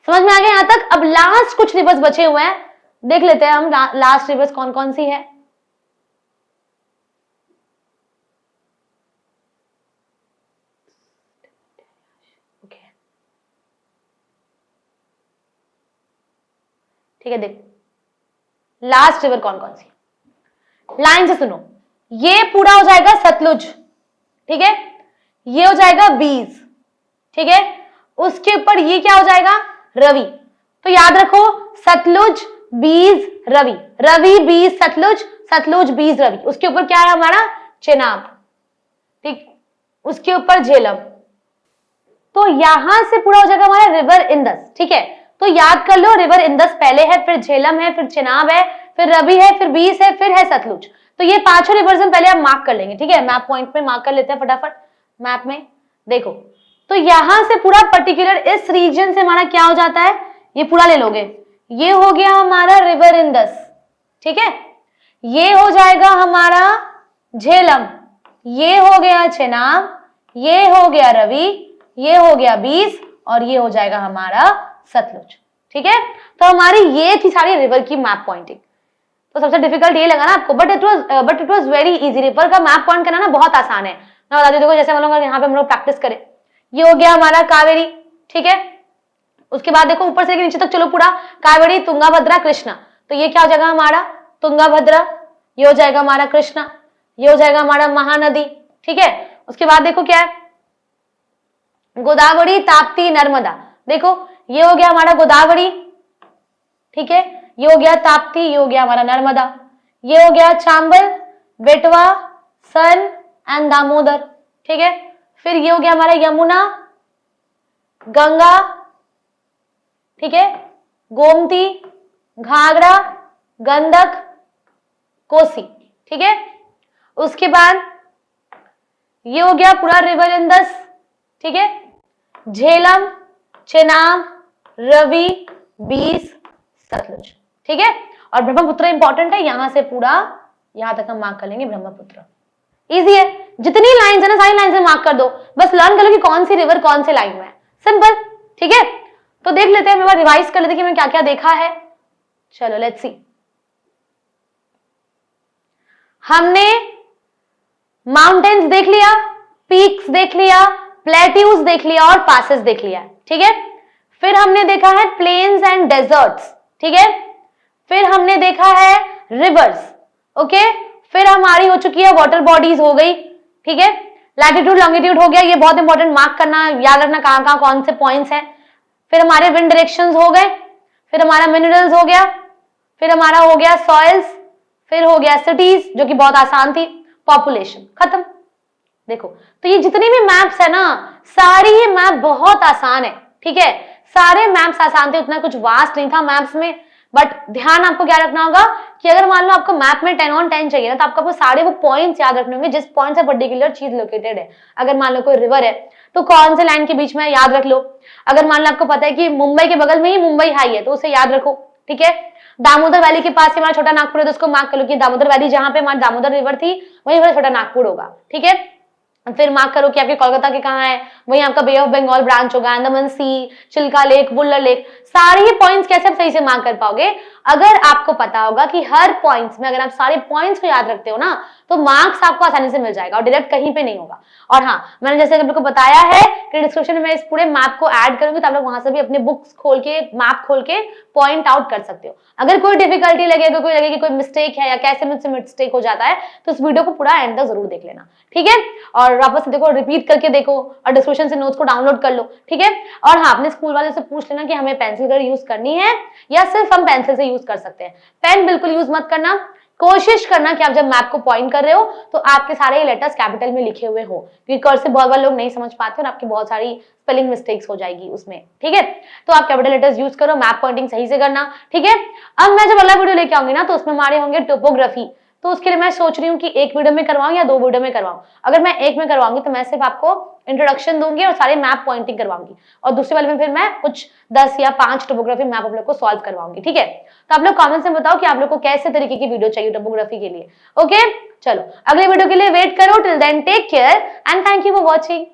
समझ में आ गया यहां तक। अब लास्ट कुछ रिवर्स बचे हुए हैं, देख लेते हैं हम लास्ट रिवर्स कौन कौन सी है। ठीक है, देख लास्ट रिवर कौन कौन सी, लाइन से सुनो। ये पूरा हो जाएगा सतलुज। ठीक है, ये हो जाएगा बीज। ठीक है, उसके ऊपर ये क्या हो जाएगा, रवि। तो याद रखो, सतलुज, बीज, रवि, रवि, बीज, सतलुज, सतलुज, बीज, रवि। उसके ऊपर क्या है हमारा, चेनाब। ठीक, उसके ऊपर झेलम। तो यहां से पूरा हो जाएगा हमारा रिवर इंदस। ठीक है, तो याद कर लो, रिवर इंदस पहले है, फिर झेलम है, फिर चेनाब है, फिर रवि है, फिर बीस है, फिर है सतलुज। तो ये पांचों रिवर्स हम पहले आप मार्क कर लेंगे, ठीक है। मैप पॉइंट में मार्क कर लेते हैं फटाफट मैप में। देखो तो यहां से पूरा पर्टिकुलर इस रीजन से हमारा क्या हो जाता है, ये पूरा ले लोगे, ये हो गया हमारा रिवर इंदस, ठीक है। ये हो जाएगा हमारा झेलम, ये हो गया चेनाब, ये हो गया रवि, ये हो गया बीस, और ये हो जाएगा हमारा सतलुज, ठीक है। तो हमारी ये थी सारी रिवर की मैप पॉइंटिंग। तो सबसे डिफिकल्ट ये लगा ना आपको, but it was very easy. River का मैप पॉइंट करना ना बहुत आसान है। मैं बता देती हूँ, जैसे हम लोग यहाँ पे हम लोग प्रैक्टिस करें, ये हो गया हमारा कावेरी, ठीक है। उसके बाद देखो ऊपर से नीचे तक चलो पूरा, कावेरी, तुंगाभद्रा, कृष्णा। तो ये क्या हो जाएगा हमारा तुंगाभद्रा, ये हो जाएगा हमारा कृष्णा, ये हो जाएगा हमारा महानदी, ठीक है। उसके बाद देखो क्या है, गोदावरी, ताप्ती, नर्मदा। देखो ये हो गया हमारा गोदावरी, ठीक है, ये हो गया ताप्ती, ये हो गया हमारा नर्मदा, ये हो गया चांबल, बेटवा, सन एंड दामोदर, ठीक है। फिर ये हो गया हमारा यमुना, गंगा, ठीक है, गोमती, घाघरा, गंडक, कोसी, ठीक है। उसके बाद ये हो गया पूरा रिवर इंदस, ठीक है, झेलम, चेनाब, रवि, बीस, सतलुज, ठीक है। और ब्रह्मपुत्र इंपॉर्टेंट है, यहां से पूरा यहां तक हम मार्क कर लेंगे ब्रह्मपुत्र। इजी है, जितनी लाइन है ना सारी लाइन से मार्क कर दो, बस लर्न कर लो कि कौन सी रिवर कौन से लाइन में है, सिंपल, ठीक है। तो देख लेते हैं, एक बार रिवाइज कर लेते हैं कि मैं क्या क्या देखा है। चलो लेट्स सी। हमने माउंटेन्स देख लिया, पीक्स देख लिया, प्लेट्यूज देख लिया और पासेस देख लिया, ठीक है। फिर हमने देखा है प्लेन्स एंड डेजर्ट्स, ठीक है। फिर हमने देखा है रिवर्स, ओके। फिर हमारी हो चुकी है वाटर बॉडीज हो गई, ठीक है। लैटिट्यूड लॉन्गिट्यूड हो गया, ये बहुत इंपॉर्टेंट, मार्क करना, याद रखना कहां कहां कौन से पॉइंट्स हैं। फिर हमारे विंड डायरेक्शंस हो गए, फिर हमारा मिनरल्स हो गया, फिर हमारा हो गया सॉइल्स, फिर हो गया सिटीज जो कि बहुत आसान थी, पॉपुलेशन, खत्म। देखो तो ये जितनी भी मैप्स है ना, सारी ही मैप बहुत आसान है, ठीक है। सारे मैप्स आसान थे, उतना कुछ वास्ट नहीं था मैप्स में। बट ध्यान आपको क्या रखना होगा कि अगर मान लो आपको मैप में 10 on 10 चाहिए ना, तो आपको सारे वो पॉइंट्स याद रखने होंगे जिस पॉइंट से पर्टिकुलर चीज लोकेटेड है। अगर मान लो कोई रिवर है तो कौन से लाइन के बीच में याद रख लो। अगर मान लो आपको पता है कि मुंबई के बगल में ही मुंबई हाई है तो उसे याद रखो, ठीक है। दामोदर वैली के पास हमारा छोटा नागपुर है तो उसको मार्क कर लो कि दामोदर वैली जहां पे हमारा दामोदर रिवर थी वहीं हमारा छोटा नागपुर होगा, ठीक है। फिर मार्क करो कि आपके कोलकाता के कहाँ है, वहीं आपका बे ऑफ बंगाल ब्रांच होगा, Andaman Sea, Chilka lake, Wular lake. सारे ही पॉइंट्स कैसे आप सही से मार्क कर पाओगे, अगर आपको पता होगा कि हर पॉइंट्स में अगर आप सारे पॉइंट्स को याद रखते हो ना तो मार्क्स आपको आसानी से मिल जाएगा और डायरेक्ट कहीं पे नहीं होगा। और हाँ, मैंने जैसे आपको बताया है कि डिस्क्रिप्शन में मैं इस पूरे मैप को ऐड करूंगी तो आप लोग वहां से भी अपने बुक्स खोल के, मैप खोल के पॉइंट आउट कर सकते हो। अगर कोई डिफिकल्टी लगे, अगर कोई लगे कि कोई मिस्टेक है या कैसे मुझसे मिस्टेक हो जाता है तो इस वीडियो को पूरा एंड तक जरूर देख लेना, ठीक है। और वापस देखो, रिपीट करके देखो और डिस्क्रिप्शन से नोट्स को डाउनलोड कर लो, ठीक है। और हाँ, अपने स्कूल वाले से पूछ लेना कि हमें पेंसिल कलर यूज करनी है या सिर्फ हम पेंसिल से यूज कर सकते हैं। पेन बिल्कुल यूज मत करना। कोशिश करना कि आप जब मैप को पॉइंट कर रहे हो तो आपके सारे लेटर्स कैपिटल में लिखे हुए हो, क्योंकि कर्सिव बहुत बार लोग नहीं समझ पाते और आपकी बहुत सारी स्पेलिंग मिस्टेक्स हो जाएगी उसमें, ठीक है। तो आप कैपिटल लेटर्स यूज करो, मैप पॉइंटिंग सही से करना, ठीक है। अब मैं जब अगला वीडियो लेके आऊंगी ना तो उसमें हमारे होंगे टोपोग्राफी। तो उसके लिए मैं सोच रही हूँ कि एक वीडियो में करवाऊं या 2 वीडियो में करवाऊं। अगर मैं एक में करवाऊंगी तो मैं सिर्फ आपको इंट्रोडक्शन दूंगी और सारे मैप पॉइंटिंग करवाऊंगी, और दूसरे वाले में फिर मैं कुछ 10 या 5 टोपोग्राफी मैप आप लोग को सॉल्व करवाऊंगी, ठीक है। तो आप लोग कमेंट्स में बताओ कि आप लोग को कैसे तरीके की वीडियो चाहिए टोपोग्राफी के लिए, ओके। चलो अगले वीडियो के लिए वेट करो। Till then take care and thank you for watching.